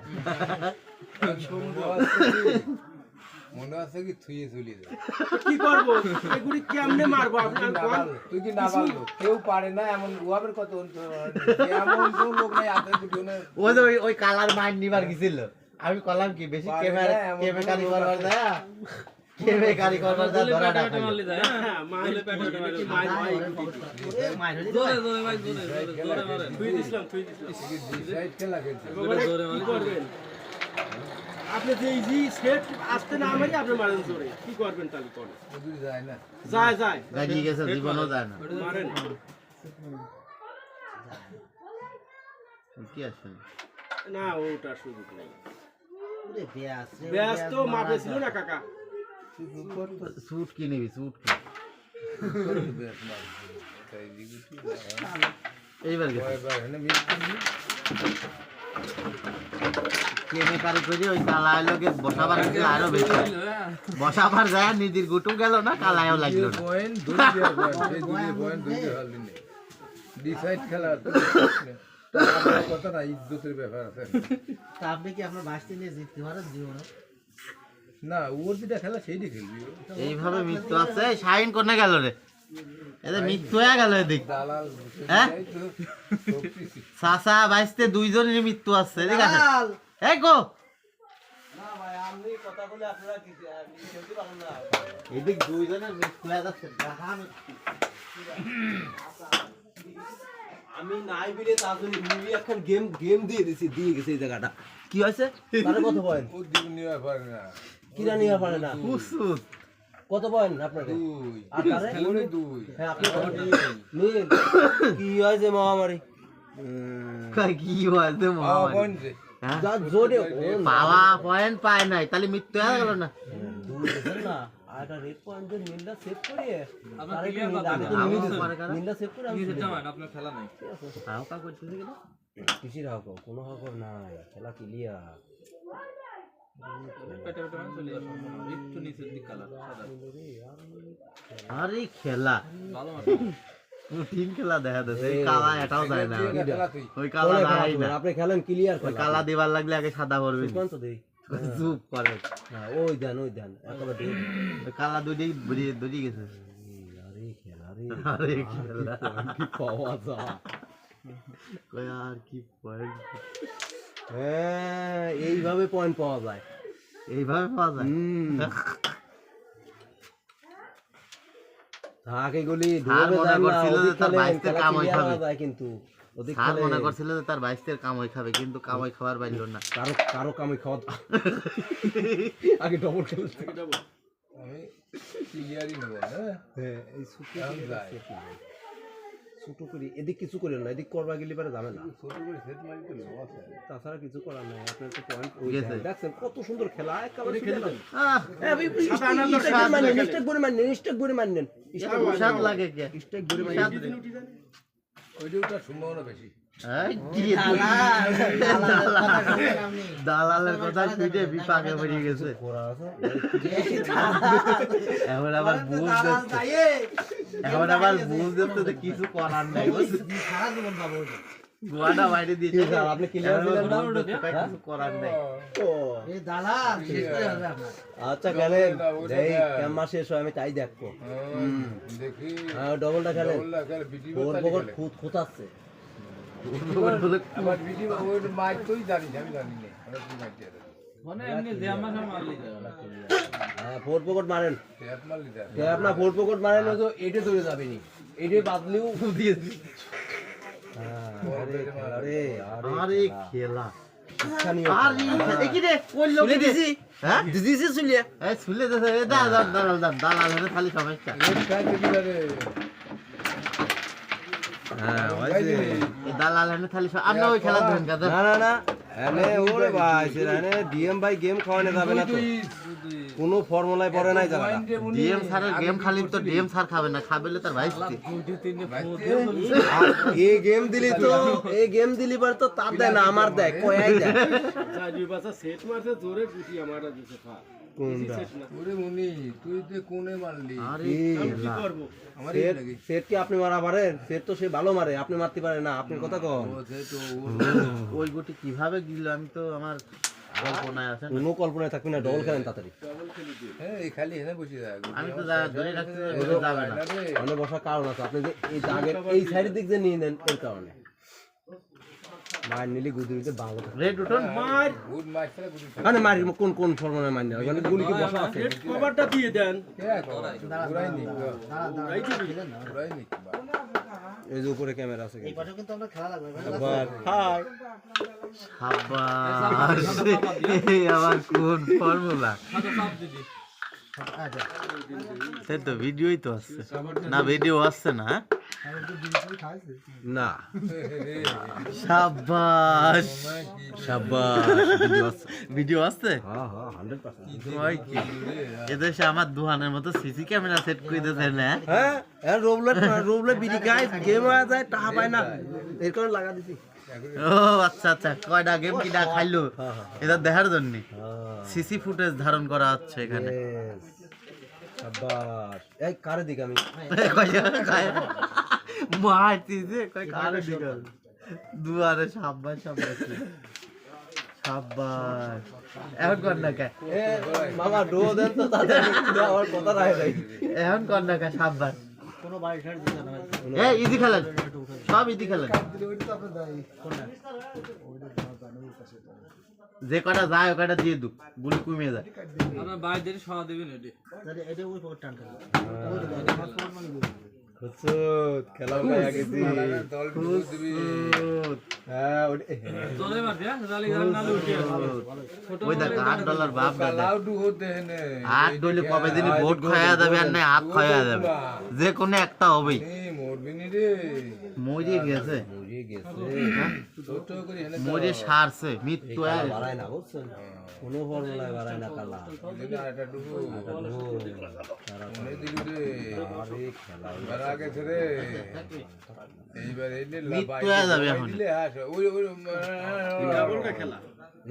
C: মনে আছে কি থুয়ে চলে যায়
D: কি করবো এগুলি কেমনে মারবো আপনি
C: তুই কি না পারলো কেউ পারে না এমন ওয়াবের কত এমন কোন লোক নাই হাতে গুটিও না
F: ওই যে ওই কালার মার নিবার গেছিল আমি কলাম কি বেশি কেমিকালি করবার যায় কেমিকালি করবার যায় ধরা ডাকা
E: মারলে যায়
D: হ্যাঁ মারলে পেটে মারে কি মার ভাই
E: জোরে জোরে ভাই জোরে জোরে মারেন
D: থুই দিছিলাম
C: ডিসাইড খেলা খেলছে
E: জোরে
D: কি
E: মারেন
D: করবেন আপনি যে এই যে সেট আসতে না মারি আপনি মারেন জোরে কি করবেন তাহলে কোন
C: দুই যায় না
D: যায় যায়
F: গাজি গেছে জীবনও যায় না
D: মারেন
F: কি আসলে
D: না ওটা সুযোগ নাই
B: ওরে ব্যাস রে,
D: ব্যাস তো মাপে ছিল না কাকা
F: স্যুট কি নিবি স্যুট কি
C: বেশ মার তাই দিগুটি
F: এইবার গেছে
C: কয়বার এনে মিস করলি
F: কেমিকালি করে ওই কালায় লোকে বসাবার গেছিল আরো বেশি বসাবার যায় নিজের গুটু গেল না কালায়ও লাগলো না
C: পয়েন্ট দুই দিয়ে পয়েন্ট এই দুই পয়েন্ট দুই দিয়ে হাল দিনে ডিসাইড খেলা তো কত না ইজ্জতের ব্যাপার আছে
B: তা আপনি কি আপনার বাসটি নিয়ে জিততে পারেন জীবনে?
C: না ওর যেটা খেলা সেইটাই খেলবি
F: এইভাবে মৃত্যু আছে শাইন কোনে গেল রে এদের মৃত্যু হয়ে গেল এদিক
C: দালাল
F: হ্যাঁ?
C: সবকিছু
F: চাচা বাইসতে দুইজনের মৃত্যু আছে এদিকে আছে এই গো এদিক দুইজনের মৃত্যু হয়ে যাচ্ছে দেখা মৃত্যু
A: আমি নাই বিলে তাজনি মুভি এখন গেম গেম দিয়ে গেছে এই জায়গাটা কি হয়েছে তারে কত পয়েন্ট
C: ওর দিকে নিয়ে পারে না
A: কিরা নিয়ে পারে না
F: কুসুত
A: কত পয়েন্ট আপনার
C: দুই
A: আর তারে
C: খেলুনে দুই
A: হ্যাঁ আপনি কত নীল কি হয়েছে মহামারী
F: কি হয়েছে মহামারী
C: পয়েন্ট রে
F: হ্যাঁ?
A: যা জোরে
F: পাওয়া পয়েন্ট পায় নাই তাহলে মৃত্যু হয়ে গেল না
A: দূর গেছেন না আর একটা রেড পয়েন্ট দিয়ে নীলটা সেভ করিয়ে
E: আপনার
A: তারে
E: clear
A: নীল
E: কথা
A: আগে
E: না।
A: তো
F: আমার
A: নীল
F: পরে কারা?
A: নীলটা সেভ করে আমি
E: নিজের জামাই আপনার খেলা নাই
F: হাওকা করতেছে কেন
A: কিসির হাওক কোনো হাওক নাই খেলা ক্লিয়ার
E: পেটে পেটে মানে চলে যাওয়া সম্ভব না। একটু নিচের দিক কালার সাদা
F: আরে খেলা
E: ভালো মার
F: রুটিন খেলা দেখা যাচ্ছে এই কালা এটাও যায় না
C: খেলা তুই
F: ওই কালা নাই না
A: আপনি খেলেন ক্লিয়ার
F: ওই কালা দিবার লাগলে আগে সাদা করবে
A: কোন তো দেই
F: জুপ করে
A: হ্যাঁ ওই দেন একেবারে দেই
F: ওই কালা দুটি গেছে
A: আরে খেলা রে
F: আরে খেলা
A: কি পাওয়া যা
F: কই আর কি পয়েন্ট
A: হ্যাঁ এইভাবে পয়েন্ট পাওয়া যায়
F: এইভাবে পাওয়া যায়
A: আগে গলি
F: স্যার
A: ধরে
F: মনে
A: যায় না
F: করছিল যে
A: ওদিক
F: তার
A: খেলেন,
F: বাইশটা
A: খেলা
F: কাম হয়ে
A: clear
F: খাবে।
A: হওয়া যায় কিন্তু ওদিক
F: স্যার
A: খেলেন।
F: মনে করছিল যে তার 22 কামাই খাবে কিন্তু কামাই খাওয়ার পাইল না
A: কারো কামে খাওয়া আগে ডবল খেলে
C: আমি ক্লিয়ারই নেব না
A: হ্যাঁ এই সুতো
C: এখন যায়।
A: ছোট করি এদিক কিছু করেন না এদিক করবা গেলে পারে যাবে না
C: ছোট করে সেট মারি তো লস আছে
A: তাছাড়া কিছু করার নাই আপনার তো পয়েন্ট ওই
F: গেছে।
A: দেখছেন কত সুন্দর খেলা একেবারে খেলতেন
F: আহ,
A: স্টেক করে মারনেন
F: স্বাদ লাগে কে
A: স্টেক করে
F: স্বাদ
A: মারনেন
C: ওইটা ওটার সম্ভাবনা বেশি
F: এই কি দালালের কথা পিঠে বিপাকে পড়ে গেছে
A: করা আছে
F: এখন আবার বুঝ দিচ্ছে যে কিছু করার নাই
B: সারা জীবন পাবো
F: গোয়াটা বাইরে
A: কি
F: দিয়েছে
A: স্যার আপনি ক্লিয়ার দিলেন না
F: কিছু করার নেই
A: ও
B: এই দালাল শেষ করে হবে আপনার
A: আচ্ছা খেলেন এই ক্যাম্পা শেষ হয় আমি তাই দেখবো
C: দেখি
A: হ্যাঁ ডবলটা খেলেন
C: বললা কাল বিটি
A: ওর
C: বলতা
A: পকট
C: খেলে।
A: খুদ খুঁতাচ্ছে
C: আবার বিটি ওই মাইক তুই জানিস আমি জানি না আমরা তুই মাইক দিয়ে
E: মানে এমনি জ্যামাশা মারলি
A: হ্যাঁ ফোর পকট মারেন
C: ট্যাপ মারলি দা
A: কে আপনার ফোর পকট মারেন ওই তো এইটা ধরে যাবে নি এইটা বাদলেও দিয়ে আরে খেলা রে
F: আরে খেলা
A: স্থানীয়
F: আরে এই কি রে কোন লোক দিছি হ্যাঁ
A: দিদিছে চলিয়ে
F: এই শুলে দে দালাল হলে খালি সমস্যা
C: কাজ দেখি রে
A: হ্যাঁ
F: এই দালাল হলে খালি আমরা ওই খেলা ধরেন কাদা
A: না না না এনে ওরে ভাই সেখানে ডিএম ভাই গেম খাওয়ানো যাবে না তো কোনো ফর্মুলায় পড়ে নাই জানা
F: ডিএম স্যারের গেম খালি তো ডিএম স্যার খাবে না খাবেলে তার ভাই
A: এই গেম দিলি তো এই গেম দিলি বার তো তার দেয় না আমার দেয় কয়াই দেয়
D: চারি বাসা সেট মারছে জোরে গুটি আমারা দিছে খা
A: কোনটা
C: ওরে মুনি তুই তো কোনে মারলি
F: আরে
D: আমি কি করব
C: আমার
A: সেট সেট কি আপনি মারা পারেন সেট তো সে ভালো মারে আপনি মারতে পারেন না আপনি কথা কন
C: তো
F: ওই গুটি কিভাবে গিল আমি তো আমার কল্পনায় আছে না।
A: কোনো কল্পনায় থাকবি না ডবল খেলেন তাড়াতাড়ি
C: হ্যাঁ এই খালি এনে বসে থাক
F: আমি তো ধরে রাখতে যাবে না
A: মানে বসার কারণ আছে আপনি যে এই দাগের এই সাইডের দিক যে নিয়ে নেন এর কারণে মার নিলে গুদিতে ভালো থাকে
F: রেড উঠুন
D: মার
C: গুড ম্যাচ খেলা গুড
A: মানে মারি কোন কোন ফর্মুলায় মার নেওয়া মানে গুলি কি বসা আছে
D: রেড কভারটা দিয়ে দেন
C: কে ঘুরাই নি ঘুরাই নি
A: এই যে উপরে ক্যামেরা আছে
B: এই পাশে কিন্তু আমরা খেলা লাগবে
A: হাই
F: সাবাস এই আবার কোন ফর্মুলা সে তো ভিডিওই তো আসছে না ভিডিও আসছে না
A: না
F: সাবাস
A: শাবাশ
F: ভিডিও আসছে
A: হ্যাঁ হ্যাঁ 100%
F: ওই কি এদেশে আমার দুহানের মতো সিসি ক্যামেরা সেট করে দিয়েছে না
A: হ্যাঁ এর রোবলে বিড়ি খায় গেম হয়ে যায় টাকা পায় না এর কারণে লাগা দিছি
F: ও আচ্ছা আচ্ছা কয়টা গেম কিটা খাইলো এটা দেখার জন্য সিসি ফুটেজ ধারণ করা হচ্ছে এখানে
A: শাবাশ এই কারে দিক আমি
F: মারতিছে কয় কারে দিকে দুয়ারে সাবাস সাবাস সাবাস এখন কর না কে
A: এ মামা ডো দেন তো তাড়াতাড়ি আমার কথা রাখে নাই
F: এখন কর না কে সাবাস
B: কোনো বাড়ি ছাড় দিতে না
F: এই ইজি খেলেন সব ইজি খেলেন যে কটা যায় ও কটা দিয়ে দু গুলি কমিয়ে যায়
E: আপনার বাইরে সহ দেবেন এটি
B: তাহলে এটা ওই পকেট টান খেলা
A: হুসুত খেলা হয়ে গেছি
C: দল দিবি
A: হ্যাঁ
E: চলে মারবে জালি গান না লুটি
F: ওই দেখ $8 বাপ দাদা
C: লাউ ডু হতে নে
F: হাত ডলে কবে দিনই ভোট খায়া যাবে আর না হাত খায়া যাবে যে কোনো একটা হবেই
C: এই মরবি নি রে
F: মরে গেছে
A: মরে গেছে
C: ছোট করে এনে
F: মরে সারছে মৃত্যু আর
A: বাড়ায় না বুঝছেন কোনো ফর্মুলায় বাড়ায় না কালা
C: দিলে আটা ডুবু মনে দিলি রে
A: আরে খেলা
C: আর আগে রে এইবার এই নে
F: মৃত্যু হয়ে যাবে এখন
C: দিলে আস ওই ওই
D: ডাবলটা খেলা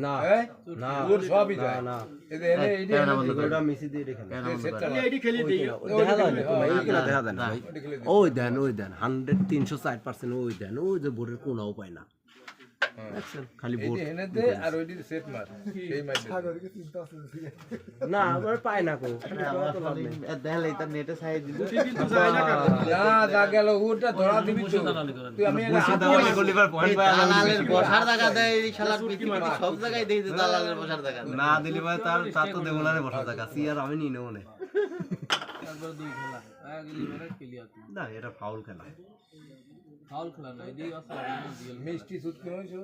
A: না
C: এই
A: না
C: ওর সবই
A: না
C: যায়
A: না
C: এদের এনে এই
F: কেন বন্ধ করে
A: ওটা মিশি দিয়ে রেখে
F: কেন বন্ধ করে?
D: খালি এটি খেলি দেই
A: দেখা যায় না ভাই এগুলো দেখা যায় না ভাই
C: দেখলে
A: ওই দেন 100-360% ওই দেন ওই যে বোর্ডের কোনাও পায় না দেখছেন খালি
C: এই
A: বোর্ড
C: এনে দে আর ওই দিকে সেট মার সেই মার
A: না আবার পায় না কো
F: দেখলে এটা নেটে ছাই দিল
D: কিন্তু যায় না কাকা
C: না যা গেল ওটা ধরা দিবি তো তুই আমি
F: দালালের বসার জায়গা দেয় এই শালার পৃথিবীতে সব জায়গায় দেই যে দালালের বসার জায়গা দেয়।
A: না দিলি ভাই তার তো দেবলারে বসা থাকা সিআর আমি নিয়ে নেব না
E: তারপর দুই খেলা আগলি মানে ক্লিয়ার
A: না এটা ফাউল খেলা
E: ফাউল খেলা না এদিকে আছে রিয়েল
C: মিষ্টি সুদ কেন হইছো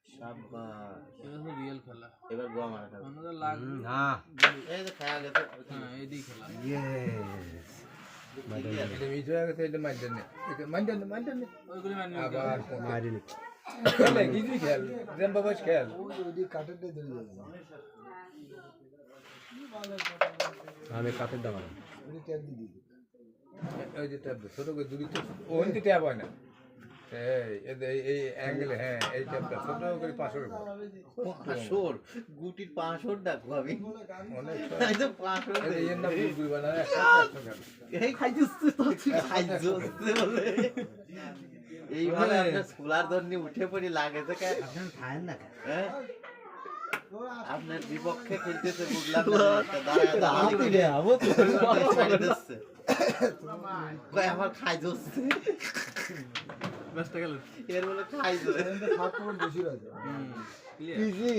F: সাবাস
E: এটা হলো রিয়েল খেলা
F: এবার গোয়া মারা খাবে।
E: আমাদের লাগ
A: না
F: এই যে খায়া গেছে
E: হ্যাঁ এদিকে খেলা
A: ইয়েস
C: এটা মিষ্টি হয়ে গেছে এটা মার দেন এটা মার দেন
E: ওইগুলি মানে
C: আবার
A: মারিনি
C: খেলে কিছু খেল রেম বাবা খেল
A: আমি কাটের দাম
C: ওই যে ট্যাব ছোট করে দূরি তো ওই তো ট্যাব হয় না এই অ্যাঙ্গেল হ্যাঁ এই চাপটা ছোট করে 500 টাকা
F: 500 গুটির 500 ডাকবো আমি
C: অনেক
F: তাই তো 500
C: এই এর নাম গুড়গুড়ি বানায় 100 টাকা
F: এই খাইছিস তো খাইছিস বলে এইভাবে আপনার সোলার ধরনি উঠে পড়ি লাগে তো কে
B: আপনার খায়েন না কেন?
F: হ্যাঁ? আপনার বিপক্ষে খেলতেছে বুঝলাম আমার খাই যাচ্ছে
E: ব্যস্ত গেল
F: এর বলে খাই
A: পিসি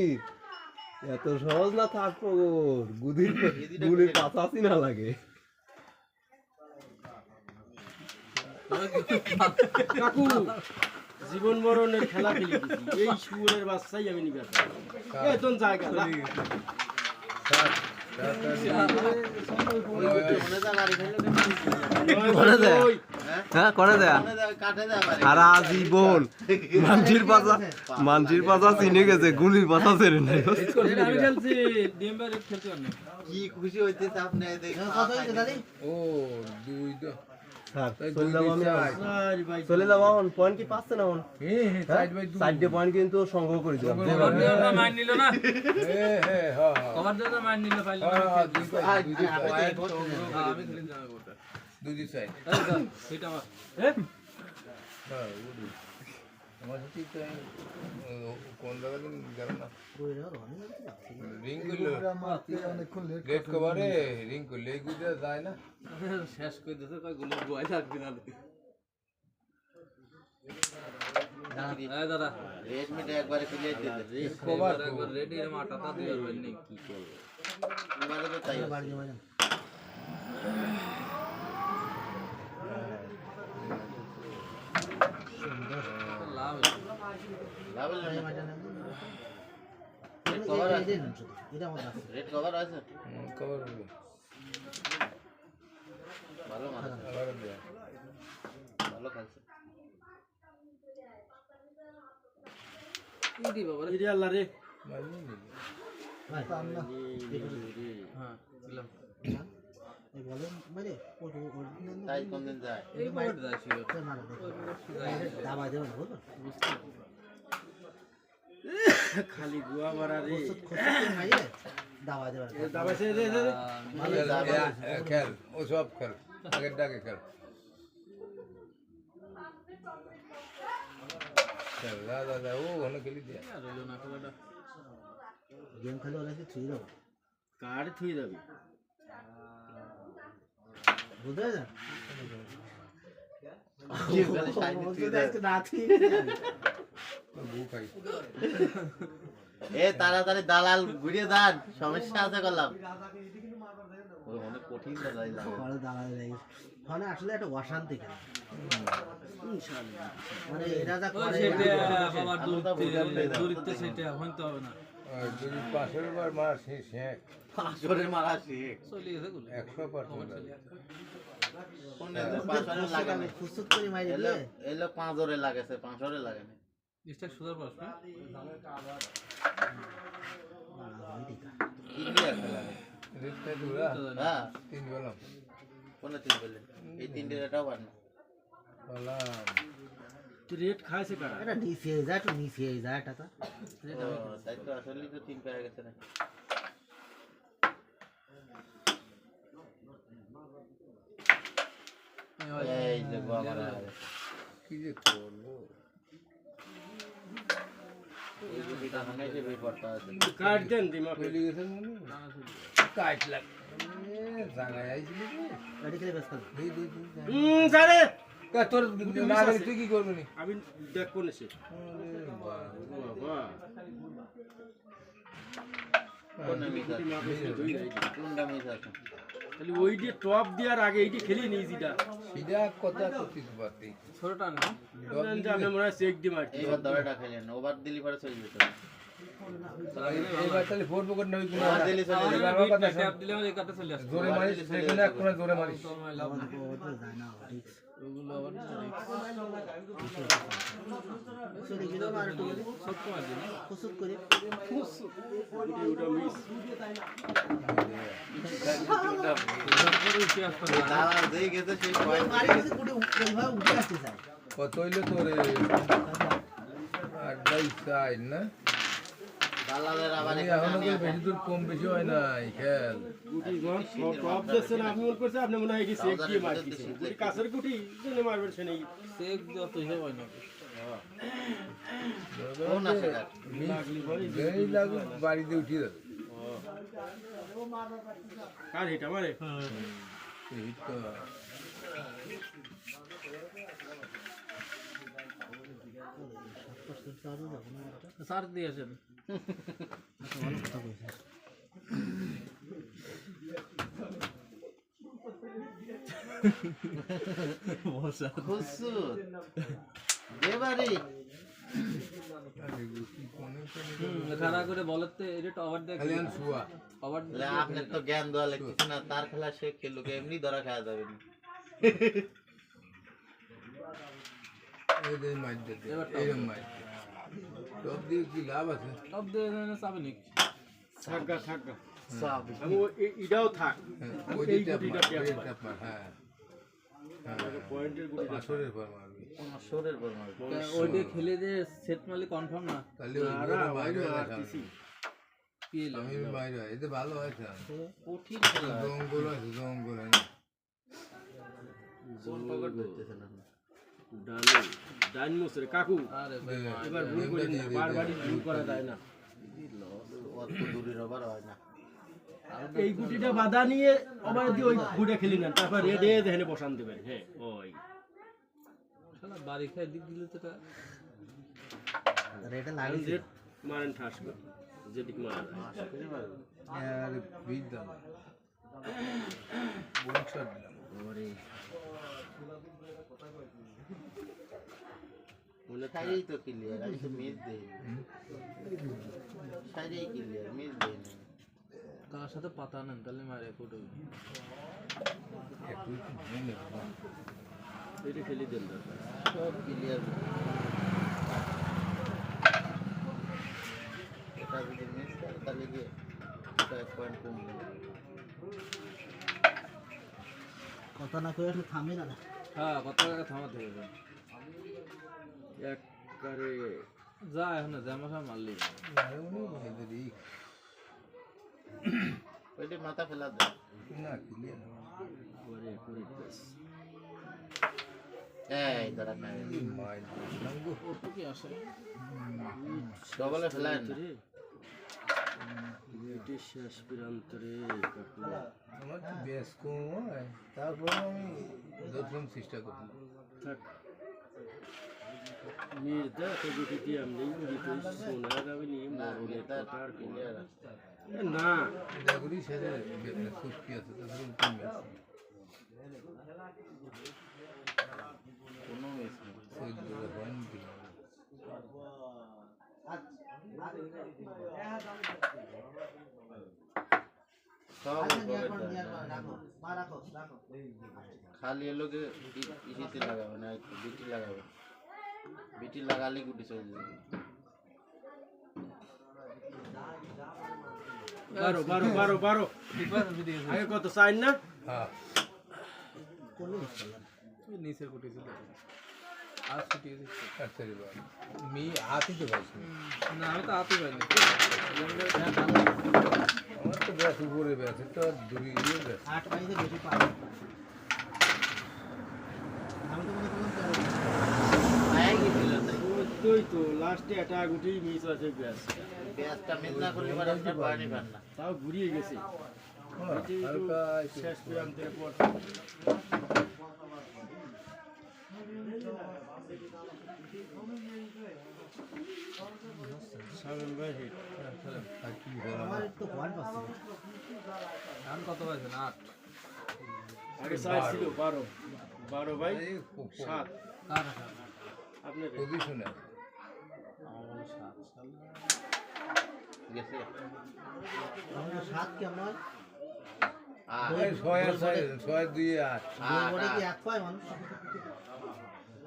A: এত সহজ না থাকবো গুদির গুলির পাশাপাশি না লাগে
D: কাকু জীবন মরণের খেলা খেলে দিছি এই শুয়োরের বাচ্চাই আমি নিবে এতন জায়গা না।
A: হ্যাঁ করে দেয়া আর আজীবন মানসির পাশা চিনে গেছে গুলির পাশা ছেড়ে নেই
E: আমি খেলছি ডিএমবার খেলতে পারি
F: কি খুশি হইতেছে আপনি দেখে
B: কত হয়েছে দাদি?
C: ও দুই তো
A: স্যার
C: তাই
A: চলে যাবো আমি
C: দুই
D: আরে ভাই
A: চলে যাবো এখন পয়েন্ট কি পাচ্ছে না এখন
C: হ্যাঁ সাইড বাই দুই
A: চারটে পয়েন্ট কিন্তু সংগ্রহ করে দিলাম
E: কভার দেওয়া মাইন নিল না
C: হ্যাঁ হ্যাঁ
E: কভার দেওয়া মাইন নিল ফাইল
C: দুই সাইড দুই সাইড
E: আমি খেলি জানা কোটা
C: দুই সাইড
E: সেটা আমার
C: হ্যাঁ ওডি আমার সাথে তো কোন জায়গা দিন গেল না রিং করলো রেড কভারে রিং করলে এই গুজা যায় না
E: শেষ করে দিতে কয় গুলো গোয়াই লাগবে না দাদা
F: রেড মিটে একবারে ফিরে দিতে
C: কভার
E: একবার রেডি এর মাটাটা দিয়ে পারবেন না কি করব
F: আমাদের তো তাই
B: বাড়ি জমা যান।
E: লাভ
F: লাভ হলো
B: এই
F: না।
B: বাড়ি যান।
F: কভার
B: এই দেন শুধু। এটা আমার আছে।
F: রেড কভার আছে
C: কভার
F: ভালো মাছ
C: আবার দেয়া
F: ভালো খাচ্ছে
E: কি দি বাবা
D: ইরে আল্লাহ রে
C: মাইনি নি
B: ভাই,
E: হ্যাঁ দিলাম
B: এই বলেন মানে ওটা original না?
F: তাই কোন দিন যায়
E: এই বাবা যাচ্ছিল
B: ওটা মারা দেখো। দাবায় দেবেন, বুঝলো?
D: খালি গুয়া মারা রে
B: খোসত করে খাইয়ে দাবায় দেবেন।
D: দাবাইছে রে রে
C: খেল ও সব খেল আগের ডাকে খেল খেল দাদা ও ওখানে খেলি দিয়া
E: আর হলো না খেলাটা
B: গেম খেলে ওরা কি ছুঁয়ে দেবো।
D: কার থুই যাবি
B: বুঝতে পেরেছেন?
F: কি বলে শাইনি তুই
B: যদি আজকে না ছুঁয়ে
C: বউ খাই
F: এ তাড়াতাড়ি দালাল ঘুরিয়ে দেন সমস্যা আছে করলাম ওই অনেক কঠিন দাদা
B: পরে দাঁড়ায় লাগে। মানে আসলে একটা অশান্তি খেলা। মানে এরা যা
E: ওই
B: করে
E: সেটা
B: না-
E: আবার দূরত্বে সেটা হইতে হবে না
C: যদি 500 বার মারা শেষ হ্যাঁ
F: 500 মারা শেখ
E: চলে গেছে গুলো
C: 100%
F: কোন দিন 500 লাগে না
B: খুচুত করে মারি
F: এলো
B: দিলে
F: এলো 500 লাগেছে 500 লাগে না
E: স্টাক সুদার প্রশ্ন
F: কি দিয়ে খেলা
C: রেটটা দূরা
F: হ্যাঁ
C: তিন বললাম
F: কোন তিন বললেন এই তিনটে এটাও পার না
C: বললাম
D: তুই রেট খাইছে কারা
B: এটা নিচে হয়ে যায়, একটু নিচে হয়ে যায় টাকা।
F: তাই তো আসলেই তো তিন পেয়ে গেছে না এই যে গোয়া মারা
C: কি যে করবো
F: এই গুটিটা হাঙ্গাইছে বিপদটা আছে
D: কাট দেন দিমা
C: চলে গেছে মনে কাট লাগ জায়গায় আইছিলি
B: গাড়ি খেলে ব্যস্ত না।
D: জানে
C: তোর না গেলে তুই কি করবি নি
D: আমি দেখ কোন এসে বাবা
F: কোন মিস আছে কোনটা মিস আছে
D: তাহলে ওই দিয়ে টপ দেওয়ার আগে এইটি খেলি নি জিটা
C: সিধা কথা করতিস বাতি
E: ছোটটা না
D: আমি মনে হয় চেক দি মারছি
F: এইবার দড়াটা খেলেন ওভার দিলি পরে চলে যেত
C: এইবার তাহলে ফোন পকেট নই কোনো
F: ওভার দিলি চলে যেত
C: আমার কথা শোন
E: ট্যাপ দিলে আমাদের কাছে চলে আসবে
C: জোরে মারিস সেখানে এক কোণে জোরে মারিস
B: আমার ওটা যায় না, ঠিক।
E: ওগুলো আবার
B: চলে গেল না, আর একটু গেলে
E: ছোট মার দিন
B: খুচুত করে।
D: ওটা মিস
F: দালাল যেই গেছে সেই পয়েন্ট
B: মারি গেছে, গুটি ওইভাবে উঠে আসতে চায়।
C: কত হইলে তোরে আড্ডাই চাই না
F: দালালের আবার
C: আমি
F: এখানে
C: এখনো
F: আমি
C: তো বেশি দূর কম বেশি হয় নাই খেল
D: গুটি যখন টপ দিচ্ছেন আপনি মনে করছেন আপনি মনে হয় এটি চেক দিয়ে মার দিচ্ছেন গুটি কাছের গুটি জেনে মারবেন সে নেই
E: চেক যত হিসাব হয় না
F: কোন আছে তার?
C: যেই লাগুক বাড়িতে উঠিয়ে যাবে
D: কার হিট আমারে
C: এই তো
E: স্যার দিয়েছেন
F: খুসুর দেবারি
E: খাড়া করে বলেন তো এটা ওভার দেখ
C: খালি আন শুয়া
E: ওভার
F: আপনার তো জ্ঞান দেওয়া লাগতেছে না তার খেলা সে খেলুকে এমনি ধরা খাওয়া যাবে না
C: এই যে মাইর দে এরকম মাইর সব দিয়ে কি লাভ আছে
E: সব দিয়ে চাবে নাকি
D: থাকা থাকা
F: সব
D: আমি এটাও থাক
C: ওই
D: এই
C: যে
D: গুটিটা
C: ট্যাপ মার হ্যাঁ
D: পয়েন্টের গুটি
C: পাথরের পর মারবি
F: শরীর বল মারবে
E: ওই দিয়ে খেলে যে সেট মারলে কনফার্ম না
C: তাহলে ওই বড় মাইর
D: মারতেছি
E: কি এলো?
C: আমি মাইর এতে ভালো হয়েছে
F: কঠিন খেলা
C: জঙ্গল আছে জঙ্গল
F: কোন পকেট করতেছে না
D: ডালে ডাইন মোসরে কাকু
E: আরে ভাই
D: এবার ভুল করেন না বারবারই ভুল করা যায় না
F: অত দূরের আবার হয় না
D: এই গুটিটা বাধা নিয়ে আবার দিয়ে ওই গুটে খেলি না তারপর রেডে দেখে বসান দেবেন হ্যাঁ ওই
E: শালা বাড়ি খায় দিক দিলে তো
F: এটা
D: রেড মারেন ঠাস করে যেদিক মারা
C: আর বীজ দাম বংশার দিলাম
F: মনে খাইই তো ক্লিয়ার আমি তো মিস দেই সাইডেই ক্লিয়ার মিস দেই না
E: তার সাথে পাতা নেন তাহলে মারে কোটো
C: একটু ভেঙে
D: এটা খেলি দেন দরকার
F: সব ক্লিয়ার এটা যদি মিস করে তাহলে কি এক পয়েন্ট কমবে কথা না কয়ে থামে না
E: হ্যাঁ কত টাকা থামাতে হবে
D: একবারে
E: যা এখন জামা মারলি
F: ওইটা মাথা ফেলা দেয়
C: না ক্লিয়ার
D: একবারে করে প্রেস
F: এই দাঁড়া খাই
C: মাইর
E: ওটু কি আসে
F: ডবলে ফেলায় না
D: রে এটা শেষ প্রান্তরে কাকু
C: আমার তো বেশ কম হয় তারপর আমি ধরলাম চেষ্টা করলাম
D: থাক নির্দা তো গুটি দিয়ে আমি গুটি সোনার আমি নিয়ে মরণের কথা আর কোনো
F: ক্লিয়ার
D: না
C: এটা করি সেটা সুস্কি আছে তারপরে কমে আছে
F: কোনো মিস নেই
C: চোদ্দ যখন
F: সব খালি এলোকে ইসিতে লাগাবে না বিটি লাগাবে বিটি লাগালে গুটি চলে যাবে
D: বারো বারো বারো বারো আগে কত চাই না
C: হ্যাঁ
E: নিচের কোটি ছিল আর ছুটি
C: আচ্ছা मी आती तो बस
E: না আমি তো আতি পাইনি
C: আমার তো ব্যাস উপরে ব্যাস তো দূরে গিয়ে ব্যাস
B: 8 পাইতে বেশি পাই আমি তো মনে করলাম
F: আয় গেছিল তাই
D: তুই তো লাস্টে একটা গুটি মিস আছে ব্যাস
F: ব্যাসটা মিস না করলে এবার আপনার পানি পান না
D: তাও ঘুরিয়ে গেছে
C: হালকা
D: শেষ প্রান্তের পর সামনে ভাই হিট
B: আমার তো পয়েন্ট পাচ্ছি
E: ধান কত পাইছেন 8
D: আগে সাইজ ছিল 12 12 বাই 7
E: কার
D: আপনার
C: পজিশনে
E: আমার 7 সাল
F: গেছে
B: আমরা 7 কেমন
F: আর
C: ছয় দুই আট
B: দুই বড়ি কি এক পায় মানুষ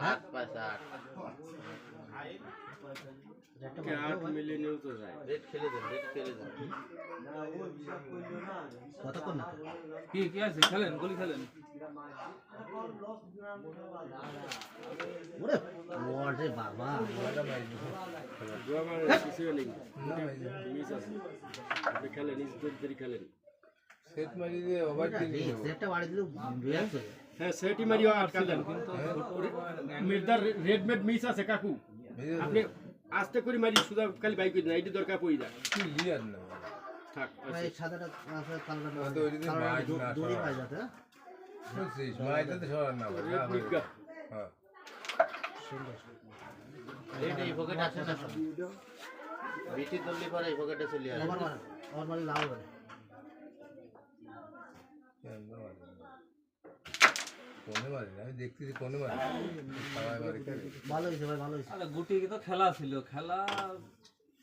F: 8 পাঁচ 8
B: একটা
D: কে 8 মিলে নিউ তো যায়
F: রেড খেলে দেন রেড খেলে দেন
B: কতক্ষণ না
E: কি আছে খেলেন গলি খেলেন
B: ওরে ওরে বাবা
C: এটা মাইরি
D: দোয়া মানে কিছু নেই
C: না মাইরি
D: মিস আছে আপনি খেলেন ইজ্জতদারি খেলেন
C: সেট মারি দিয়ে ওভার দিন
B: সেটা বাড়ি দিলে বিয়ার চলে
D: হ্যাঁ সেটি মারিও আটকালেন কিন্তু মির্দার রেডমেড মিস আছে কাকু আপনি আস্তে করে মারি সুদা খালি বাইক করে না এইটি দরকার পড়ি যায়
C: ক্লিয়ার না
D: থাক
B: ভাই সাদাটা আছে কালোটা
C: তো ওই দিন মাইট না
B: দড়ি পাই যাতে
C: বুঝছিস মাইটাতে সরার না বলে
D: রেড নিগা
C: হ্যাঁ
F: এটা এই পকেট আছে না সব বিটি তুললি পরে এই পকেটে চলে আসে
B: আমার মানে লাভ হবে
C: কোনে মারি না আমি দেখতেছি কোনে মারি সবাই মারি করে
B: ভালো হয়েছে ভাই ভালো হয়েছে
E: আরে গুটি তো খেলা ছিল খেলা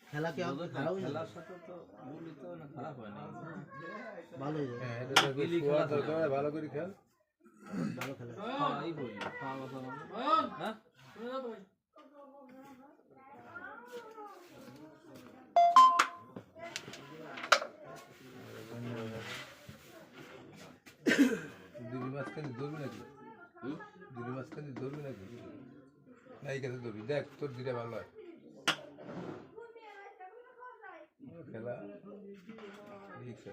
B: খেলা কি হবে খারাপ হয়েছে
E: খেলার সাথে তো গুলি তো না খারাপ হয় না
B: ভালো হয়েছে
C: হ্যাঁ এটা তো শোয়া দরকার ভালো করে খেল
B: ভালো খেলা
E: এই বলি খাওয়া কথা হ্যাঁ
C: দুই মাঝখানে ধরবি নাকি দুই মাঝখানে ধরবি নাকি না এই কাছে ধরবি দেখ তোর দিটা ভালো হয় খেলা ঠিক আছে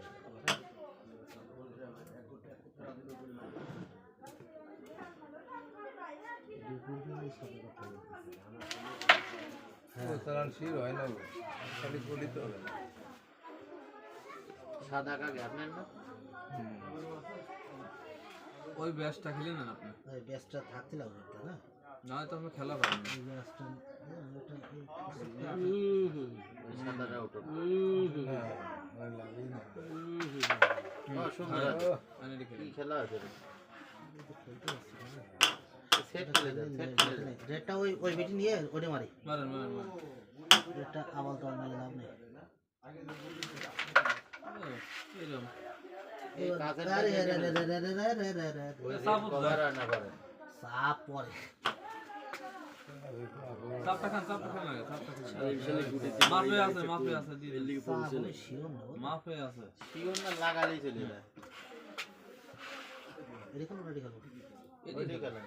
C: চালান শির হয় না খালি বলি তো হবে না
F: সাদা কাকে আপনার না
E: ওই ব্যাচটা খেলেন না আপনি
B: এই ব্যাসটা থাকতে লাগবে একটা না
E: না তো আমরা খেলা পারি না
B: এই ব্যাসটা
F: ওই সাদাটা উঠো
C: হ্যাঁ ভালো লাগে না
F: সুন্দর
E: আনে খেলে
F: কি খেলা আছে রে সেট খেলে দেন সেট খেলে দেন
B: রেডটা ওই ওই বেটি নিয়ে ওটা মারি
E: মারেন মারেন মারেন
B: রেডটা আবার তো আর লাভ নেই
E: এরকম
F: এই কাজের
B: আরে রে রে রে রে রে রে রে রে
F: ওই
E: সাপ
F: কভার না করে
B: সাপ পরে
E: চাপটা খান লাগে চাপটা খান মাফে আছে দিয়ে দিন
B: সাপ বলে শিওর না
E: মাফে আছে
F: শিওর না লাগালেই চলে যায়
B: এরকম রেডি করো
F: ওইটাই খেলেন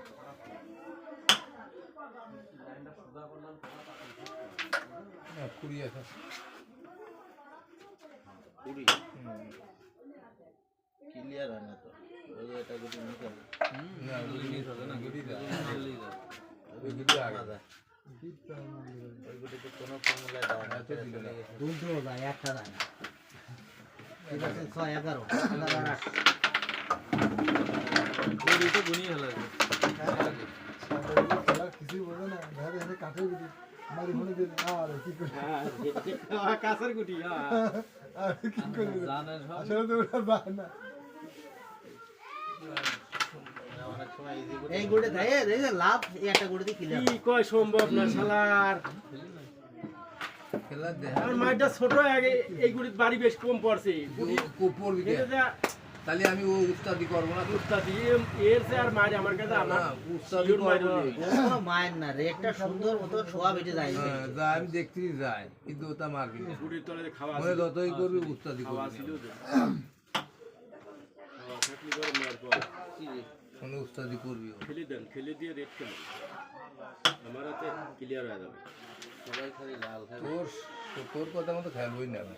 C: কুড়ি আছে
F: কুড়ি ক্লিয়ার হয় না তো ওই এটা গুটি নিতে হবে
C: না
E: গুলি নিয়ে যাবে না
C: গুড়ি দা
E: মারলেই যাবে
C: ওই গুড়ি আগে
F: আলাদা ওই গুটিতে কোনো ফর্মুলা দেওয়া না
C: এত দিল না
B: দুটো যায় একটা যায় না ঠিক আছে 6 11
E: গুলি তো গুনিয়ে ফেলা যাবে
D: কাছের গুটি হ্যাঁ
E: জানেন সব
F: অনেক সময় ইজি গুটি
B: এই গুড়ে দেয় এই যে লাভ এই একটা গুড়ে দিয়ে ক্লিয়ার
D: কি কয় সম্ভব না শালার
C: খেলা দে
D: আমার মাইটা ছোট আগে এই গুড়ির বাড়ি বেশ কম পড়ছে গুড়ি
C: কুপুর দিকে তাহলে আমি ও উস্তাদি করবো না
D: উস্তাদি এর সে আর মারি আমার কাছে আমার
C: উস্তাদি করবো না
B: কোনো মায়ের না রেডটা সুন্দর মতো শোয়া বেটে যায়
C: হ্যাঁ, যা আমি দেখতেই যাই কিন্তু ওটা মারবি না
D: গুড়ির তলে খাওয়া
C: মনে যতই করবি উস্তাদি
D: খাওয়া
C: করবি
D: ছিল
C: না।
D: তো খাওয়া থাকলে করে মার পর
C: মনে উস্তাদি করবি ও।
D: খেলে দেন খেলে দিয়ে রেড খেলেন আমার হাতে ক্লিয়ার হয়ে যাবে
F: সবাই খালি লাল খাবে
C: তোর কথা মতো খেলবই না আমি।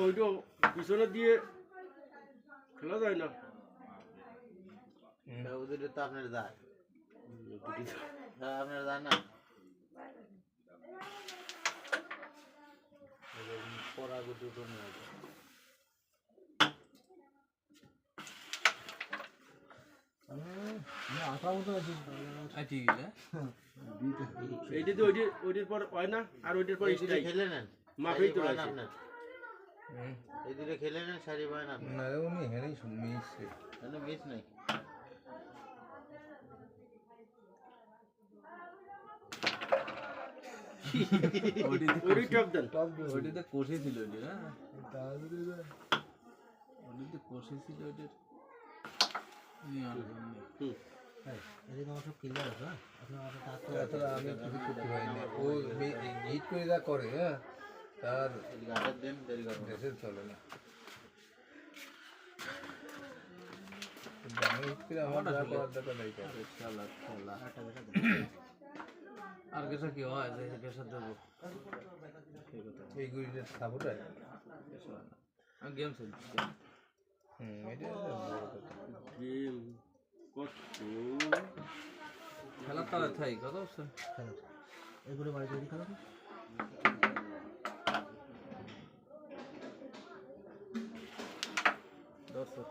D: ওইটা পিছনে দিয়ে খেলা যায় না
F: ওদের তো আপনার যায় হ্যাঁ আপনার যায় না পড়া গুটি উঠো নিয়ে আসবে
E: ঠিক আছে
D: এইটা তো ওইটার পর হয় না আর ওইটার পর
F: এই দুটো
D: স্ট্রাইক
F: খেলে নেন
D: মাফেই তো
F: শাড়ি
D: আছে
F: পায় না আপনার এই দুটো খেলে নেন শাড়ি পায় না আপনার
C: না রে উনি হেনেই মিশছে
F: কোনো মিস নাই
D: ওইটাই টপ দেন
E: ওইটাতে কষে ছিল ওইটা হ্যাঁ ওইটাতে কষে ছিল ওইটার নিয়ে আসলাম।
B: এদিকে আমার সব ক্লিয়ার আছে, হ্যাঁ? আপনি আমার সাথে আসতে
C: তাছাড়া আমি কিছু করতে পারিনি ও হিট করে যা করে হ্যাঁ তার দেশের চলে না আমি হিট করে আমার যা করার দরকার তাই করে।
E: আর কিছু কি হয় যে পেশা দেবো
C: এই গুড়িটা সাপোর্ট আছে
E: আমি গেম খেলছি
C: এটা একটা বড় কথা।
D: গেম কত
E: খেলার তালে থাই কথা হচ্ছে
B: খেলা এগুলো বাড়িতে এদিকে খেলা তো।
E: দর্শক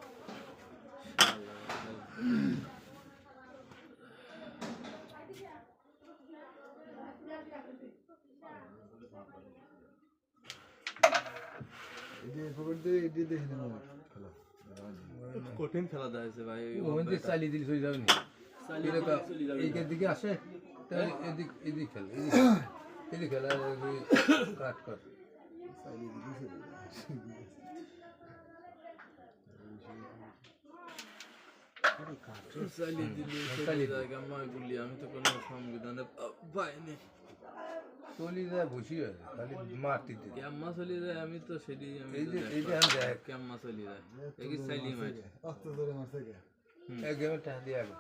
E: কঠিন খেলা দিয়েছে ভাই
C: ওখান থেকে চালিয়ে দিলে চলে যাবে নি এইকের দিকে আসে তাহলে এদিক খেলে এদিক খেলা কাট কর
E: চালিয়ে দিলি জায়গা মই বলি আমি তো কোনো সংবিধানে পাইনি
C: চলি যায় বসি আছে খালি মারতে দিতে
E: কেম্মা চলি যায় আমি তো সেটি আমি
C: এই যে এইটা আমি দেখ
E: কেম্মা চলি যায় এই চাইলি মাছ
C: এক গেমে টাকা দিয়ে আগে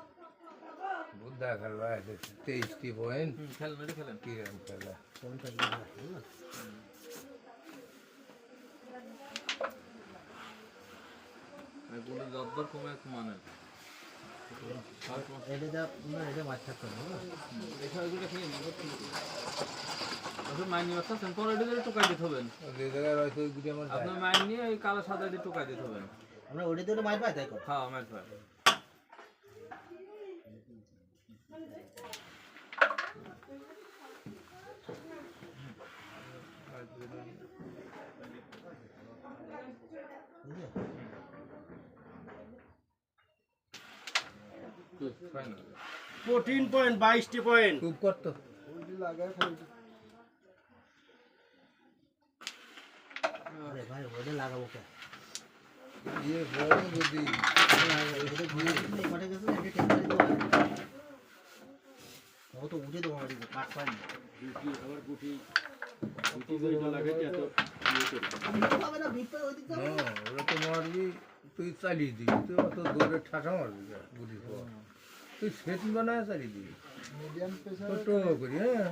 C: বুদ্ধা খেলবা 23টি পয়েন্ট
E: খেলেন ওটা খেলেন
C: কি রান খেলা
E: আমি বলি যদ্দর কমে এক মানে
B: এটা যা না এটা মাছ থাকতো না, হ্যাঁ?
E: এখানে ওগুলো খেয়ে নিয়ে মাইন নিয়ে আসছেন পরে এটা টোকাই দিতে হবেন
C: যে জায়গায় রয়েছে ওই গুটি আমার
E: আপনার মাইন নিয়ে ওই কালো সাদা দিয়ে টোকাই দিতে হবেন
B: আমরা ওটা দিয়ে মাছ পাই তাই কর।
E: হ্যাঁ মাইন পাই
B: বুঝলে?
E: ফাইনাল
D: 14 পয়েন্ট 22টি পয়েন্ট
C: খুব করতো
B: আরে ভাই ওটা লাগাবো কে?
C: ইয়ে বড় যদি
B: এটা ঘুরে তুমি মাঠে গেছো এটা টেম্পারি দেবো। ও তো উঠে দেবো মাটিতে কাট পাইনি।
D: গুটি আবার গুটি যেটা লাগে এত ইয়ে করে
B: হবে না বিট পাই ওইদিকে
C: না ওরা তো মারবি তুই চালিয়ে দিবি তুই অত দৌড়ে ঠাসা মারবি গুটি পর তুই সেট বানায় চালিয়ে দিবি ছোট করি হ্যাঁ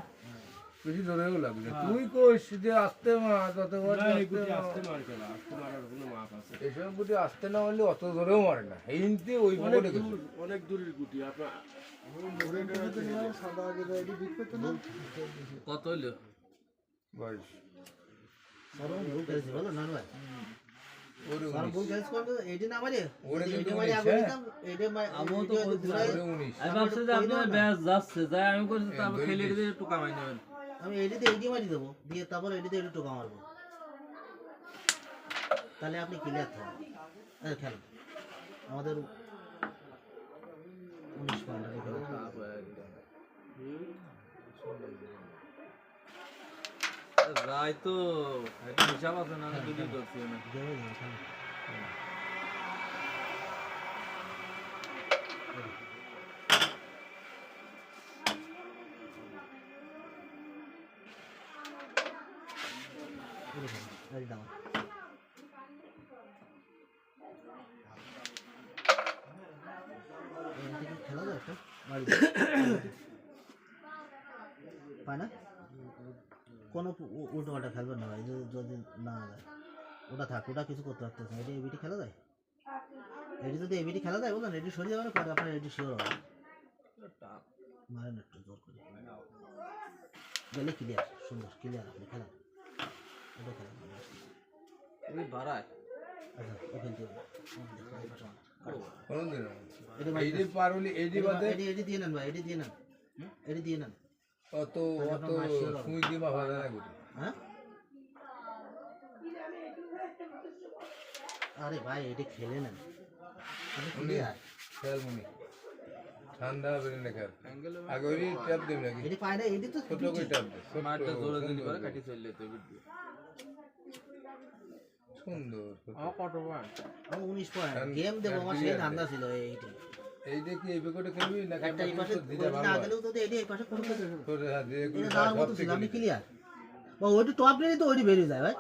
C: বেশি দৌড়েও লাগবে না। তুই কইস যে আসতে মার তত
D: না এই গুটি আসতে মার কেন আসতে মারার কোনো মাপ আছে
C: এসব গুটি আসতে না মারলে অত দৌড়েও মারে না এইতে ওই পকেটে গেছে
D: অনেক দূরের গুটি আপনার
E: কত হইলো
C: বয়স
B: সরম ভুল করেছি বলো না ভাই।
C: ওরে
B: সরম ভুল করেছি কোন এইটা না মারি।
C: ওরে কিন্তু
B: এইটা মারি আগে দিতাম এইটা
E: আমিও তো বলছি,
C: ওরে 19
E: আমি ভাবছি যে আপনার ব্যাস যাচ্ছে যাই আমি করছি তারপর খেলে দিয়ে টোকা মাই নেবেন
B: আমি এইটাতে এইটা মারি দেবো দিয়ে তারপর এইটাতে একটু টোকা মারবো তাহলে আপনি ক্লিয়ার থাকবেন। এই খেলেন আমাদের 19 পয়েন্ট খেলা
E: রায় তো একটা হিসাব আছে না আমি দুদিন করছি না
B: গেমে যাবে খেলা। এই দাও খেলা যায় একটা পায় না কোনো উল্টো পাল্টা খেলবে না ভাই যদি না যায় ওটা থাক ওটা কিছু করতে পারতেছে না এটা এবিটি খেলা যায় এটি যদি এবিটি খেলা যায় বললেন এটি সরিয়ে যাবে না পরে আপনার এটি শিওর হবে মারেন একটু জোর করে গেলে ক্লিয়ার সুন্দর ক্লিয়ার আপনি খেলেন ওটা খেলেন
E: এই বাড়ায়
B: আচ্ছা ওখান থেকে
C: কোনদিন
B: এটা
C: এই যে পারলি এই যে বাদে
B: এটি দিয়ে নেন ভাই এটি দিয়ে নেন এটি দিয়ে নেন
C: অত অত সুই দিয়ে মাফা যায় না গুটি
B: হ্যাঁ আরে ভাই এটি খেলে নেন ক্লিয়ার
C: খেয়াল মনি ঠান্ডা বেরিয়ে না খেয়াল আগে ওই ট্যাপ দেবে নাকি
B: এটি পায় না এটি তো
C: ছোট করে ট্যাপ দে
E: মারটা জোরে দিলি করে কাটি চললে তো বিট দিয়ে
C: সুন্দর
E: আমার কত পয়েন্ট
B: আমার 19 পয়েন্ট গেম দেবো আমার সেই ধান্দা ছিল এইটি
C: এইটা কি এই বেকটে খেলবি না
B: একটা এই পাশে
C: দিটা
B: না
C: ভালো
B: গেলেও তো এটি এই পাশে কোনো কিছু
C: তোর হাত দিয়ে
B: এটা যাওয়ার মতো ছিল আপনি ক্লিয়ার বা ওইটি টপ রেডি তো ওইটি বেরিয়ে যায় ভাই